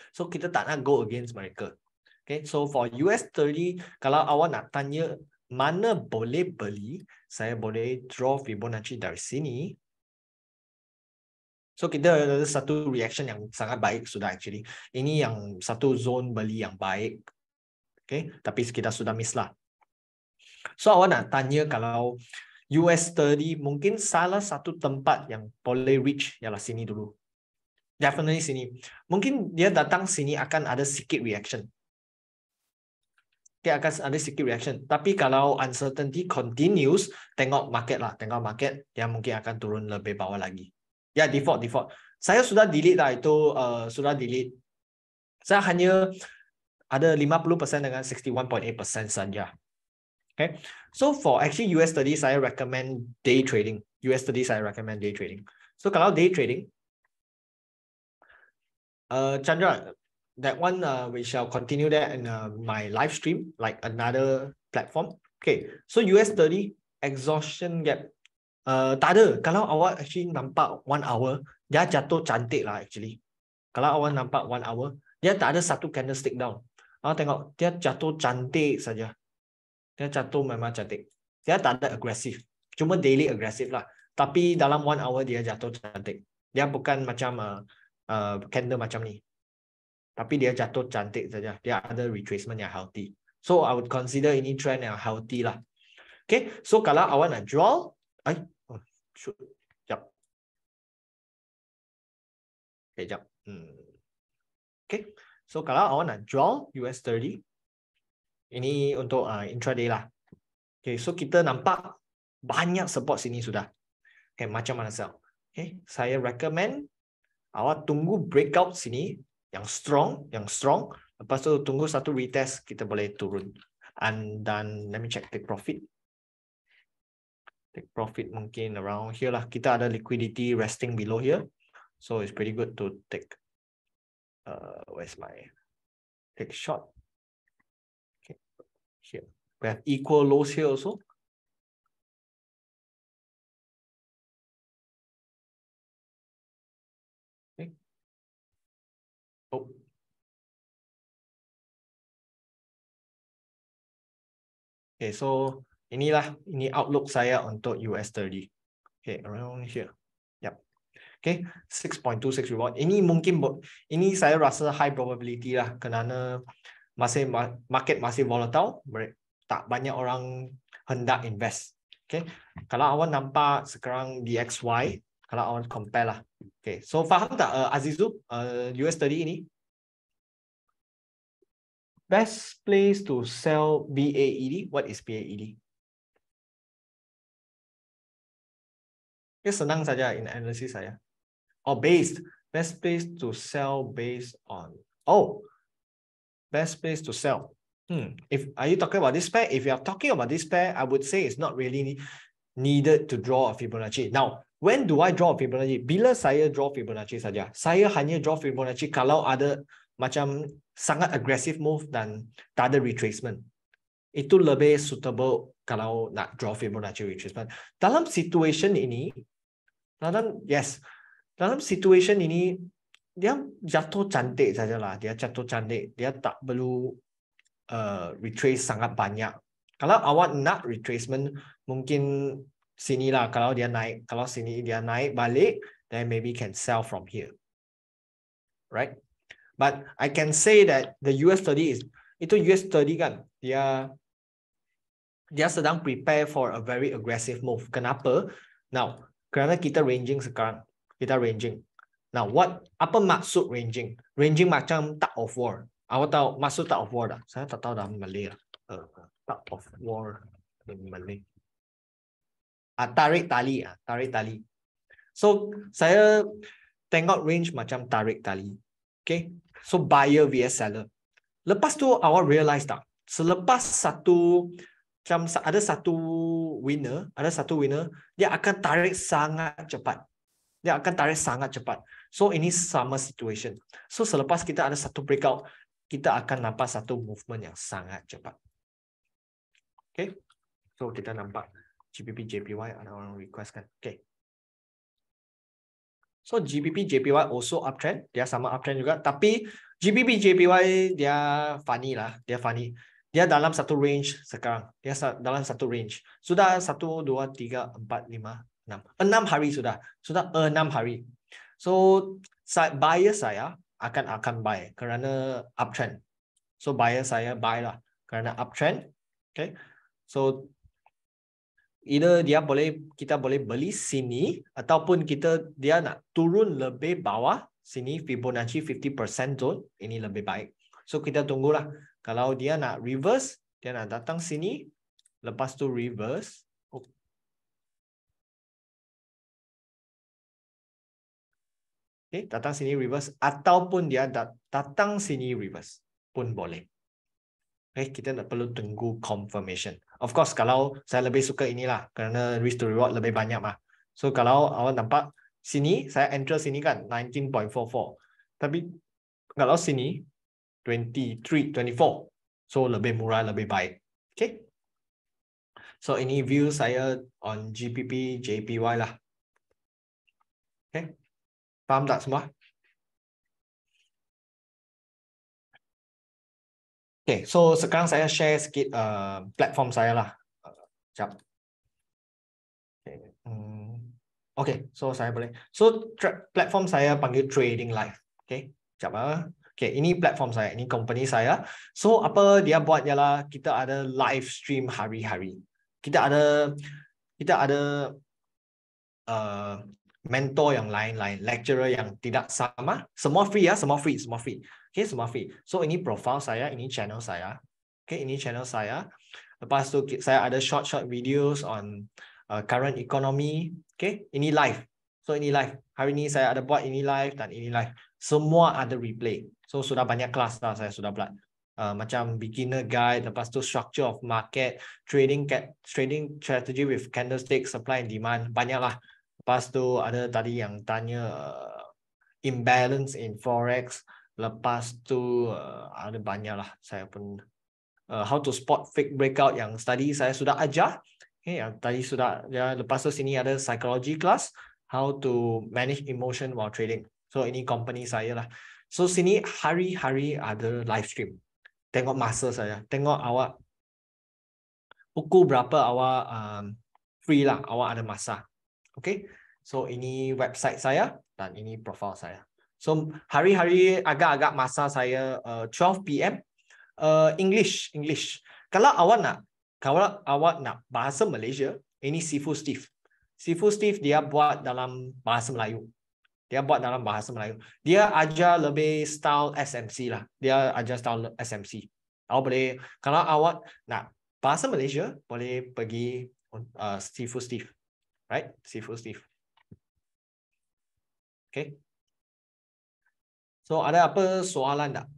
So kita tak nak go against mereka. Okay, so for US30, kalau awak nak tanya mana boleh beli, saya boleh draw Fibonacci dari sini. So kita ada satu reaction yang sangat baik sudah actually. Ini yang satu zone beli yang baik. Okay, tapi kita sudah miss lah. So awak nak tanya kalau US30 mungkin salah satu tempat yang boleh reach ialah sini dulu. Definitely sini. Mungkin dia datang sini akan ada sikit reaction. Dia akan ada sikit reaction. Tapi kalau uncertainty continues, tengok market lah. Tengok market, dia mungkin akan turun lebih bawah lagi. Ya, default. Saya sudah delete lah itu, sudah delete. Saya hanya ada 50% dengan 61.8% saja. Okay. So for actually US30, saya recommend day trading. US30 saya recommend day trading. So kalau day trading, Chandra, that one we shall continue that in my live stream, like another platform. Okay, so US30 exhaustion gap. Tak ada. Kalau awak actually nampak 1 hour, dia jatuh cantik lah actually. Kalau awak nampak 1 hour, dia tak ada satu candlestick down. Awak tengok, dia jatuh cantik saja. Dia jatuh memang cantik. Dia tak ada agresif. Cuma daily agresif lah. Tapi dalam 1 hour dia jatuh cantik. Dia bukan macam candle macam ni. Tapi dia jatuh cantik saja. Dia ada retracement yang healthy. So I would consider ini trend yang healthy lah. Okay, so kalau awak nak jual, shoot. Jap. Okay, jap. Okay, so kalau awak nak jual US30, ini untuk intraday lah. Okay, so kita nampak banyak support sini sudah. Okay, macam mana sell? Okay, saya recommend awak tunggu breakout sini yang strong. Lepas tu tunggu satu retest, kita boleh turun. And then let me check take profit. Take profit mungkin around here lah. Kita ada liquidity resting below here. So it's pretty good to take. Where's my take short? Okay, here. We have equal lows here also. Okay. Oh. Okay, so ini outlook saya untuk US30. Okay, around here. Yep. Okay, 6.26 reward. Ini mungkin, ini saya rasa high probability lah, kerana market masih volatile, tak banyak orang hendak invest. Okay, kalau awak nampak sekarang DXY, kalau awak compare lah. Okay, so faham tak Azizul, US30 ini? Best place to sell BAED. What is BAED? Ini senang saja in analysis saya. Oh, based. Best place to sell based on. Oh, best place to sell. If are you talking about this pair? If you are talking about this pair, I would say it's not really needed to draw a Fibonacci. Now, when do I draw a Fibonacci? Bila saya draw Fibonacci saja. Saya hanya draw Fibonacci kalau ada macam sangat aggressive move dan tak ada retracement. Itu lebih suitable kalau nak draw Fibonacci retracement. Dalam situation ini, dalam situation ini, dia jatuh cantik sajalah. Dia jatuh cantik. Dia tak perlu retrace sangat banyak. Kalau awak nak retracement, mungkin sinilah kalau dia naik. Kalau sini dia naik balik, then maybe can sell from here. Right? But I can say that the US30 itu US30 kan, dia sedang prepare for a very aggressive move. Kenapa? Now, kerana kita ranging sekarang. Kita ranging. Now, apa maksud ranging? Ranging macam tug of war. Awak tahu maksud tug of war tak? Saya tak tahu dalam Malay lah. Tug of war in Malay. Tarik tali. So, saya tengok range macam tarik tali. Okay? So, buyer vs seller. Lepas tu, awak realize tak? Selepas satu macam ada satu winner, dia akan tarik sangat cepat. Dia akan tarik sangat cepat. So ini sama situation. So selepas kita ada satu breakout, kita akan nampak satu movement yang sangat cepat. Okay. So kita nampak GBP JPY ada orang request kan. Okay. So GBP JPY also uptrend, dia sama uptrend juga. Tapi GBP JPY dia funny lah, dia funny. Dia dalam satu range sekarang. Dia dalam satu range. Sudah 1, 2, 3, 4, 5, 6. 6 hari sudah. Sudah 6 hari. So buyer saya akan buy kerana uptrend. So buyer saya buy lah kerana uptrend. Okay. So either kita boleh beli sini ataupun dia nak turun lebih bawah sini Fibonacci 50% zone, ini lebih baik. So kita tunggulah. Kalau dia nak reverse, dia nak datang sini, lepas tu reverse. Okay, datang sini reverse ataupun dia datang sini reverse pun boleh. Okay, kita tak perlu tunggu confirmation. Of course, kalau saya lebih suka inilah kerana risk to reward lebih banyak mah. So kalau awak nampak sini, saya enter sini kan 19.44. Tapi kalau sini 23, 24. So lebih murah, lebih baik. Okay. So ini view saya on GBP JPY lah. Okay. Faham tak semua? Okay, so sekarang saya share sikit platform saya lah. Sekejap. Okay, so saya boleh. So platform saya panggil Trading Live. Okay, sekejap. Okay, ini platform saya, ini company saya. So apa dia buat ialah kita ada live stream hari-hari. Kita ada mentor yang lain-lain, lecturer yang tidak sama, semua free ya, semua free. Okay, semua free. So ini profile saya, ini channel saya. Okay, ini channel saya. Lepas tu saya ada short videos on current economy. Okay, ini live. So ini live. Hari ini saya ada buat ini live dan ini live. Semua ada replay. So sudah banyak kelas dah saya sudah buat. Macam beginner guide, lepas tu structure of market, trading strategy with candlestick, supply and demand, banyak lah. Lepas tu ada tadi yang tanya imbalance in forex. Lepas tu ada banyak lah. Saya pun how to spot fake breakout yang tadi saya sudah ajar. Okay, yang tadi sudah ya. Lepas tu sini ada psychology class, how to manage emotion while trading. So ini company saya lah. So sini hari-hari ada live stream. Tengok masa saya. Tengok awak pukul berapa awak free lah. Awak ada masa. Okay. So ini website saya dan ini profile saya. So hari-hari agak-agak masa saya 12 PM. English. Kalau awak nak bahasa Malaysia, ini Sifu Steve. Sifu Steve dia buat dalam bahasa Melayu. Dia ajar lebih style SMC lah. Dia ajar style SMC. Kalau awak nak bahasa Malaysia, boleh pergi Sifu Steve. Right? Sifu Steve. Okay. So ada apa soalan tak?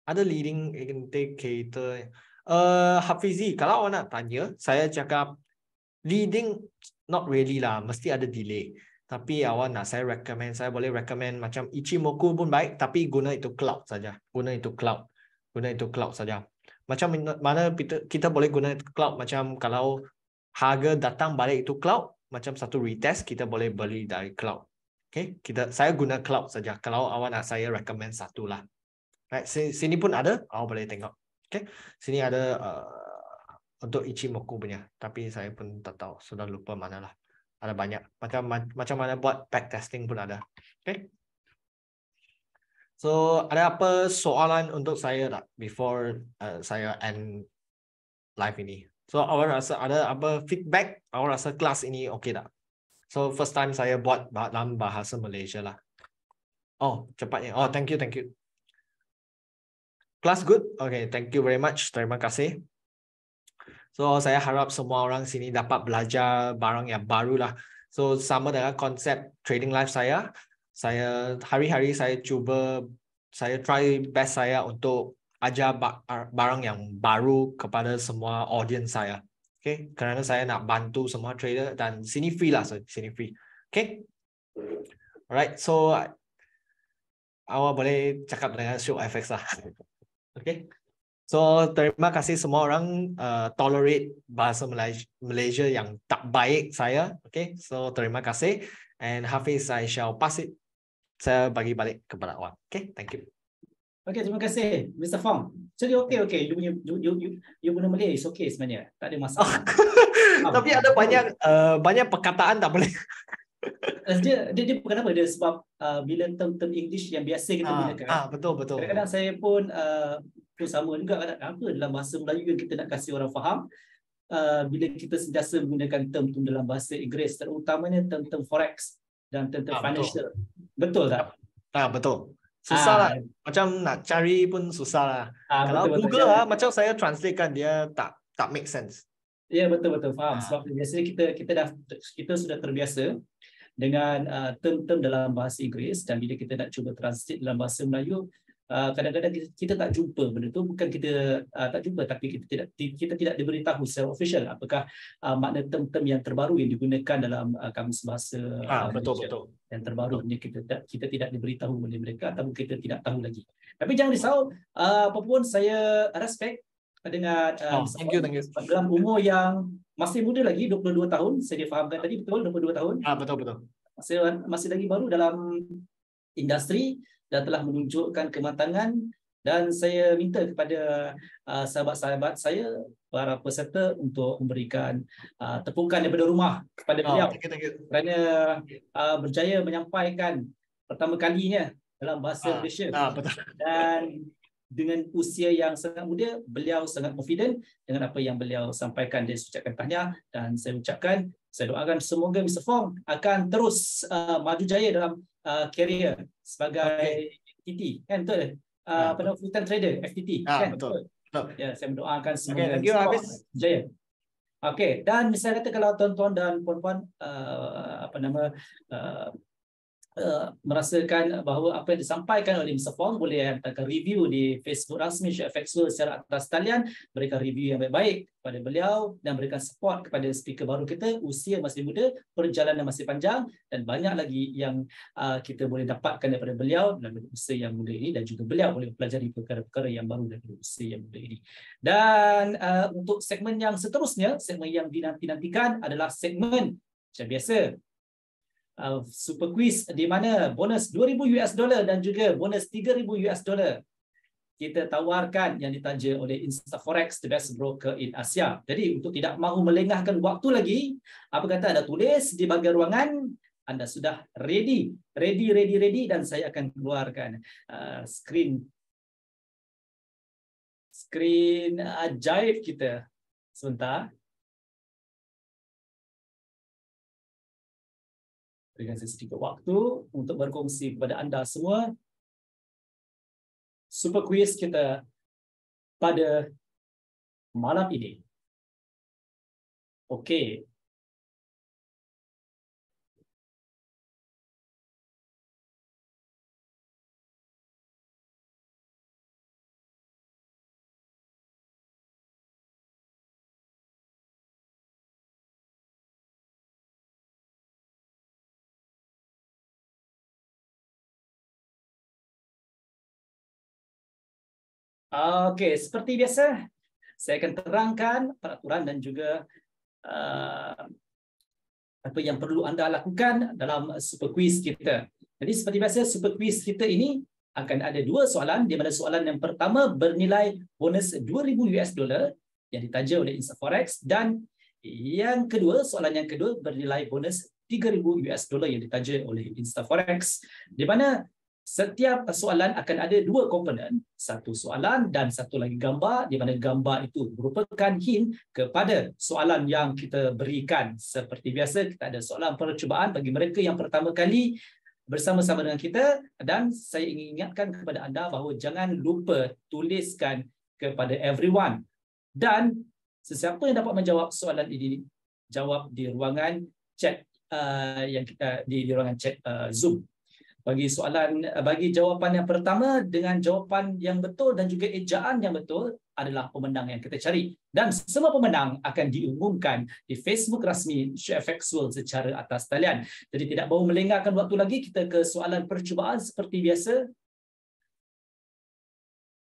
Ada leading indicator. Hafizi, kalau awak nak tanya, saya cakap leading not really lah, mesti ada delay. Tapi awak nak saya boleh recommend macam Ichimoku pun baik, tapi guna itu cloud saja. Guna itu cloud saja. Macam mana kita boleh guna cloud, macam kalau harga datang balik itu cloud, macam satu retest kita boleh beli dari cloud. Okay, saya guna cloud saja. Kalau awak nak saya recommend satu lah. Right, sini pun ada, awak boleh tengok. Okay, sini ada untuk Ichimoku punya, tapi saya pun tak tahu, sudah lupa mana lah. Ada banyak. Macam mana buat backtesting pun ada. Okay. So ada apa soalan untuk saya tak before saya end live ini? So awak rasa ada apa feedback? Awak rasa kelas ini okay tak? So first time saya buat dalam bahasa Malaysia lah. Oh cepatnya. Oh thank you. Kelas good? Okay, thank you very much. Terima kasih. So saya harap semua orang sini dapat belajar barang yang baru lah. So sama dengan konsep trading live saya hari-hari saya try best saya untuk ajar barang yang baru kepada semua audience saya. Okay, kerana saya nak bantu semua trader dan sini free lah, sini free. Okay, alright. So awak boleh cakap dengan Syuk FX lah. Okay. So terima kasih semua orang tolerate bahasa Malaysia yang tak baik saya. Okay, so terima kasih. And Hafiz, I shall pass it. Saya bagi balik kepada awak. Okay, thank you. Okay, terima kasih Mr. Fong. Jadi okay. You guna Malay is okay sebenarnya. Tak ada masalah. Tapi ada banyak perkataan tak boleh. Dia bukan apa, dia sebab bila term English yang biasa kita gunakan. Betul. Kadang-kadang saya pun sama juga apa dalam bahasa Melayu yang kita nak kasih orang faham. Bila kita sentiasa menggunakan term dalam bahasa Inggeris, terutamanya term forex dan term financial. Betul tak? Betul. Susah lah. Macam nak cari pun susah lah. Kalau betul, Google lah, macam saya translate kan dia tak make sense. Ya, betul faham. Sebab biasanya kita sudah terbiasa dengan term dalam bahasa Inggeris, dan bila kita nak cuba translate dalam bahasa Melayu, kadang-kadang kita tak jumpa benda tu. Bukan kita tak jumpa, tapi kita tidak diberitahu secara official apakah makna term yang terbaru yang digunakan dalam kamus bahasa betul. yang terbaru. Kita tidak diberitahu oleh mereka atau kita tidak tahu lagi. Tapi jangan risau, apapun saya respect dengan thank you. dalam umur yang masih muda lagi, 22 tahun, saya difahamkan tadi, betul 22 tahun. Betul. Masih lagi baru dalam industri dan telah menunjukkan kematangan, dan saya minta kepada sahabat-sahabat saya, para peserta, untuk memberikan tepukan daripada rumah kepada beliau. Thank you. Kerana berjaya menyampaikan pertama kalinya dalam bahasa Malaysia. Betul. Dan dengan usia yang sangat muda, beliau sangat confident dengan apa yang beliau sampaikan. Dia ucapkan tahniah, dan saya doakan semoga Mr. Fong akan terus maju jaya dalam career sebagai FTT, kan, betul? Full-time trader FTT, kan? Betul. Ya, saya mendoakan semoga thank you, Hafiz. jaya. Okey, dan misalnya kata kalau tuan-tuan dan puan-puan merasakan bahawa apa yang disampaikan oleh Mr. Fong, boleh hantarkan review di Facebook rasmi Syuk FX World secara atas talian, berikan review yang baik-baik kepada beliau dan berikan support kepada speaker baru kita. Usia masih muda, perjalanan masih panjang, dan banyak lagi yang kita boleh dapatkan daripada beliau dalam usia yang muda ini, dan juga beliau boleh pelajari perkara-perkara yang baru daripada usia yang muda ini. Dan untuk segmen yang seterusnya, segmen yang dinanti-nantikan adalah segmen macam biasa, super quiz, di mana bonus $2,000 dan juga bonus $3,000 kita tawarkan yang ditaja oleh InstaForex, the best broker in Asia. Jadi untuk tidak mahu melengahkan waktu lagi, apa kata anda tulis di bahagian ruangan, anda sudah ready, dan saya akan keluarkan skrin ajaib kita sebentar. Berikan saya sedikit waktu untuk berkongsi kepada anda semua super quiz kita pada malam ini. Okey. Okey, seperti biasa, saya akan terangkan peraturan dan juga apa yang perlu anda lakukan dalam super quiz kita. Jadi seperti biasa, super quiz kita ini akan ada dua soalan, di mana soalan yang pertama bernilai bonus $2,000 yang ditaja oleh InstaForex, dan soalan yang kedua bernilai bonus $3,000 yang ditaja oleh InstaForex, di mana setiap soalan akan ada dua komponen, satu soalan dan satu lagi gambar, di mana gambar itu merupakan hint kepada soalan yang kita berikan. Seperti biasa, kita ada soalan percubaan bagi mereka yang pertama kali bersama-sama dengan kita, dan saya ingin ingatkan kepada anda bahawa jangan lupa tuliskan kepada everyone, dan sesiapa yang dapat menjawab soalan ini, jawab di ruangan chat yang kita di ruangan chat Zoom. Bagi jawapan yang pertama dengan jawapan yang betul dan juga ejaan yang betul adalah pemenang yang kita cari. Dan semua pemenang akan diumumkan di Facebook rasmi ShareFX World secara atas talian. Jadi tidak mahu melengahkan waktu lagi, kita ke soalan percubaan seperti biasa.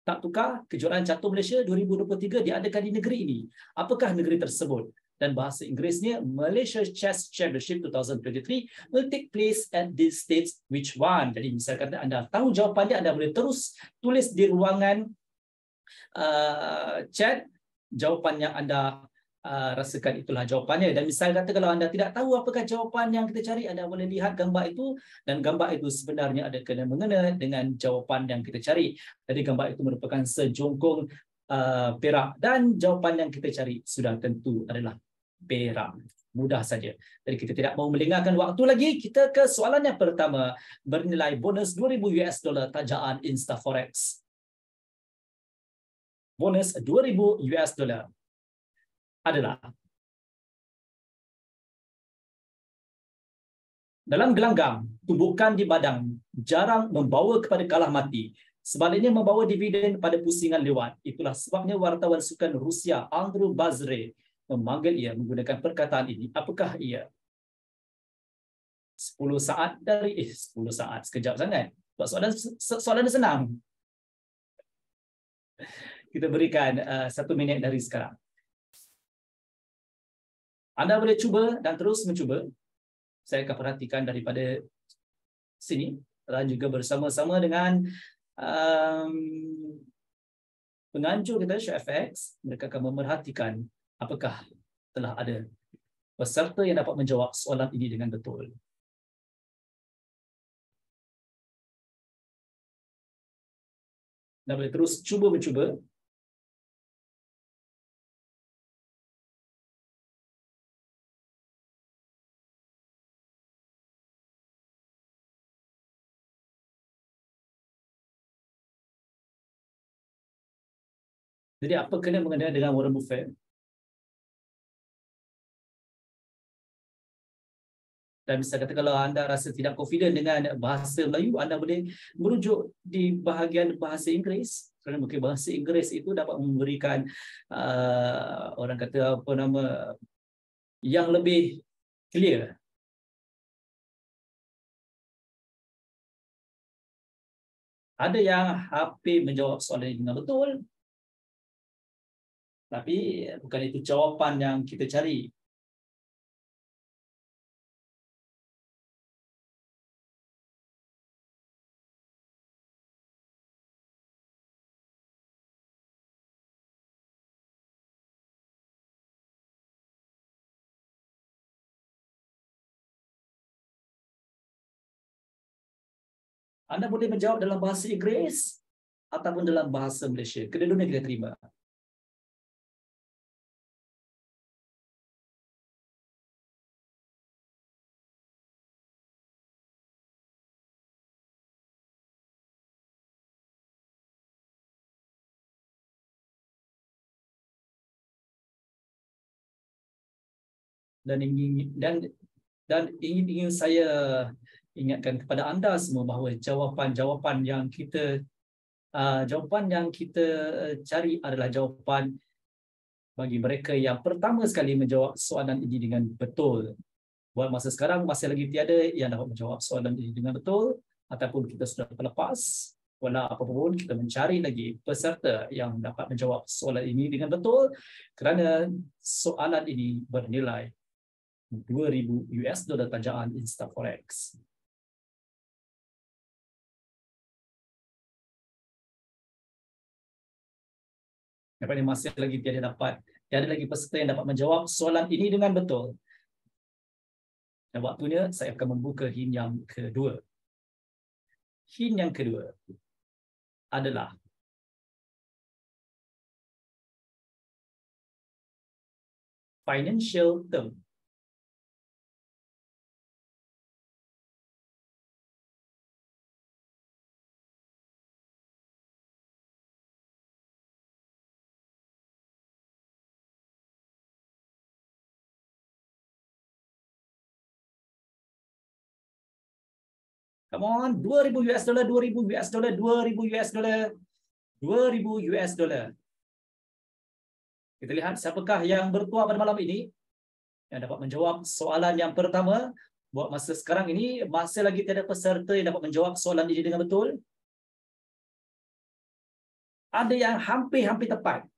Tak tukar, kejuaraan catur Malaysia 2023 diadakan di negeri ini. Apakah negeri tersebut? Dan bahasa Inggerisnya, Malaysia Chess Championship 2023 will take place at this states which one. Jadi misalkan anda tahu jawapannya, anda boleh terus tulis di ruangan chat jawapan yang anda rasakan itulah jawapannya. Dan misalnya kata kalau anda tidak tahu apakah jawapan yang kita cari, anda boleh lihat gambar itu, dan gambar itu sebenarnya ada kena-mengena dengan jawapan yang kita cari. Jadi gambar itu merupakan sejongkong perak, dan jawapan yang kita cari sudah tentu adalah perak. Mudah saja. Jadi kita tidak mau melengahkan waktu lagi, kita ke soalan yang pertama bernilai bonus $2,000 tajaan InstaForex. Bonus $2,000 adalah dalam gelanggang, tumbukan di badang jarang membawa kepada kalah mati. Sebaliknya membawa dividen pada pusingan lewat. Itulah sebabnya wartawan sukan Rusia Andrew Bazre memanggil ia menggunakan perkataan ini. Apakah ia? 10 saat dari 10 saat sekejap sangat. Soalan senang. Kita berikan 1 minit dari sekarang. Anda boleh cuba dan terus mencuba. Saya akan perhatikan daripada sini dan juga bersama-sama dengan penganjur kita ShareFX. Mereka akan memerhatikan apakah telah ada peserta yang dapat menjawab soalan ini dengan betul. Anda boleh terus cuba mencuba. Jadi apa kena mengenai dengan Warren Buffett? Dan bisa kata kalau anda rasa tidak confident dengan bahasa Melayu, anda boleh merujuk di bahagian bahasa Inggeris. Kerana mungkin bahasa Inggeris itu dapat memberikan orang kata apa nama yang lebih clear. Ada yang hampir menjawab soalan ini dengan betul, tapi bukan itu jawapan yang kita cari. Anda boleh menjawab dalam bahasa Inggeris ataupun dalam bahasa Malaysia. Kedua-duanya kita terima. Dan ingin saya ingatkan kepada anda semua bahawa jawapan yang kita cari adalah jawapan bagi mereka yang pertama sekali menjawab soalan ini dengan betul. Buat masa sekarang masih lagi tiada yang dapat menjawab soalan ini dengan betul, ataupun kita sudah terlepas. Walau apapun, kita mencari lagi peserta yang dapat menjawab soalan ini dengan betul, kerana soalan ini bernilai $2,000 tajaan InstaForex. Nampaknya masih lagi tiada lagi peserta yang dapat menjawab soalan ini dengan betul. Dan waktunya saya akan membuka hint yang kedua. Hint yang kedua adalah financial term. Come on, 2000 US dollar, 2000 US dollar, 2000 US dollar, 2000 US dollar. Kita lihat siapakah yang bertuah pada malam ini yang dapat menjawab soalan yang pertama. Buat masa sekarang ini masih lagi tiada peserta yang dapat menjawab soalan ini dengan betul. Ada yang hampir-hampir tepat.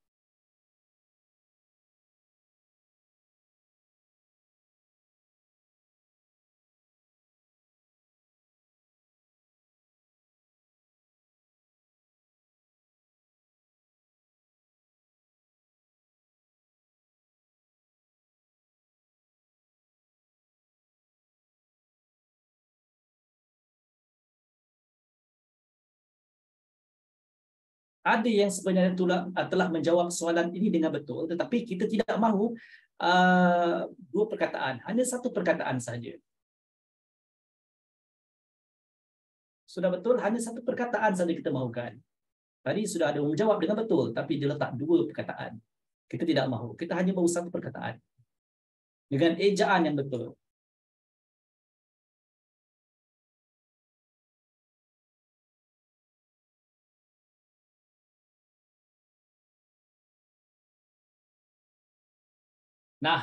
Ada yang sebenarnya telah menjawab soalan ini dengan betul, tetapi kita tidak mahu dua perkataan, hanya satu perkataan saja. Sudah betul, hanya satu perkataan saja kita mahukan. Tadi sudah ada yang menjawab dengan betul, tapi dia letak dua perkataan. Kita tidak mahu, kita hanya mahu satu perkataan dengan ejaan yang betul. Nah,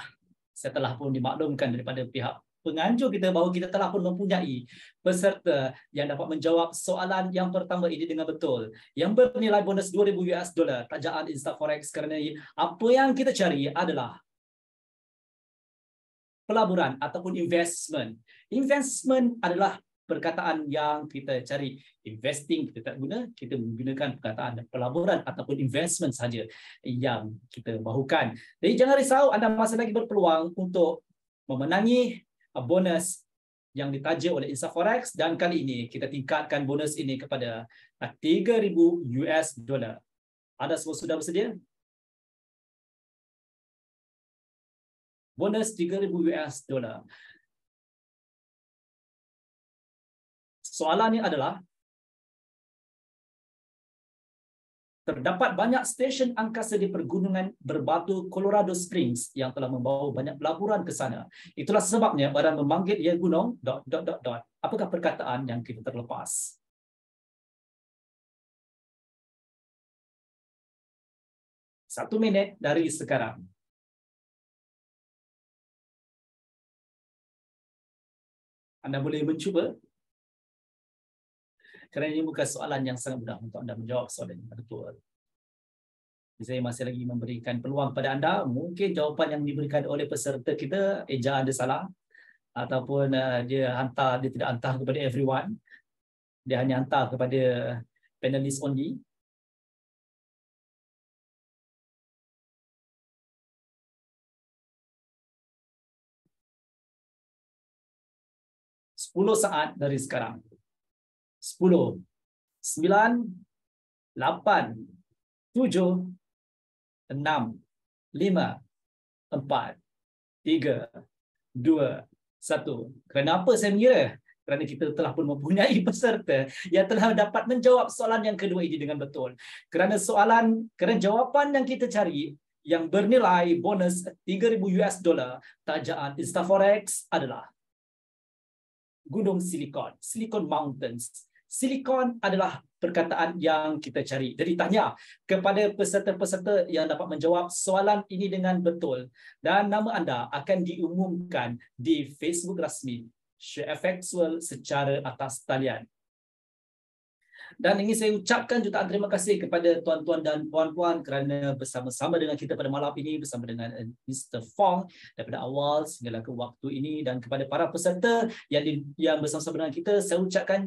setelah pun dimaklumkan daripada pihak penganjur kita bahawa kita telah pun mempunyai peserta yang dapat menjawab soalan yang pertama ini dengan betul, yang bernilai bonus 2000 US dollar tajaan InstaForex, kerana apa yang kita cari adalah pelaburan ataupun investment. Investment adalah perkataan yang kita cari. Investing kita tak guna, kita menggunakan perkataan pelaburan ataupun investment saja yang kita mahukan. Jadi jangan risau, anda masih lagi berpeluang untuk memenangi bonus yang ditaja oleh InstaForex, dan kali ini kita tingkatkan bonus ini kepada 3000 US dollar. Anda semua sudah bersedia? Bonus 3000 US dollar. Soalannya adalah, terdapat banyak stesen angkasa di pergunungan berbatu Colorado Springs yang telah membawa banyak pelaburan ke sana. Itulah sebabnya orang memanggil ia gunung ... Apakah perkataan yang kita terlepas? Satu minit dari sekarang. Anda boleh mencuba. Kerana ini bukan soalan yang sangat mudah untuk anda menjawab soalan yang betul. Saya masih lagi memberikan peluang kepada anda. Mungkin jawapan yang diberikan oleh peserta kita, ejaan dia salah. Ataupun dia tidak hantar kepada everyone. Dia hanya hantar kepada panelist only. Sepuluh saat dari sekarang. 10, 9, 8, 7, 6, 5, 4, 3, 2, 1. Kenapa saya mengira? Kerana kita telah pun mempunyai peserta yang telah dapat menjawab soalan yang kedua ini dengan betul. Kerana jawapan yang kita cari yang bernilai bonus 3000 US dollar tajaan InstaForex adalah Gunung Silicon, Silicon Mountains. Silicon adalah perkataan yang kita cari. Jadi tanya kepada peserta-peserta yang dapat menjawab soalan ini dengan betul, dan nama anda akan diumumkan di Facebook rasmi ShareFX World secara atas talian. Dan ingin saya ucapkan jutaan terima kasih kepada tuan-tuan dan puan-puan kerana bersama-sama dengan kita pada malam ini, bersama dengan Mr. Fong daripada awal sehingga ke waktu ini, dan kepada para peserta yang bersama-sama dengan kita, saya ucapkan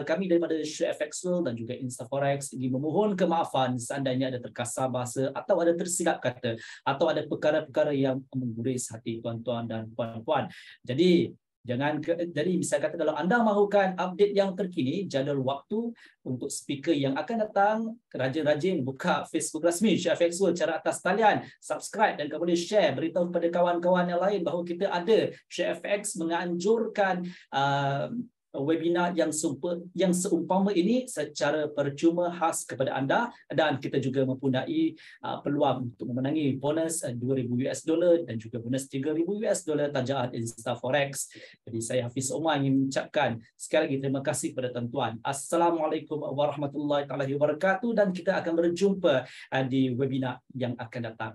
kami daripada ShareFX World dan juga InstaForex ingin memohon kemaafan seandainya ada terkasar bahasa atau ada tersilap kata atau ada perkara-perkara yang mengguris hati tuan-tuan dan puan-puan. Jadi misalnya kata kalau anda mahukan update yang terkini, jadual waktu untuk speaker yang akan datang, rajin-rajin buka Facebook rasmi ShareFX World cara atas talian, subscribe dan kemudian share, beritahu kepada kawan-kawan yang lain bahawa kita ada. ShareFX menganjurkan webinar yang seumpama ini secara percuma khas kepada anda, dan kita juga mempunyai peluang untuk memenangi bonus $2,000 dan juga bonus $3,000 tajaan InstaForex. Jadi saya Hafiz Omar ingin mengucapkan sekali lagi terima kasih kepada tuan-tuan. Assalamualaikum warahmatullahi wabarakatuh, dan kita akan berjumpa di webinar yang akan datang.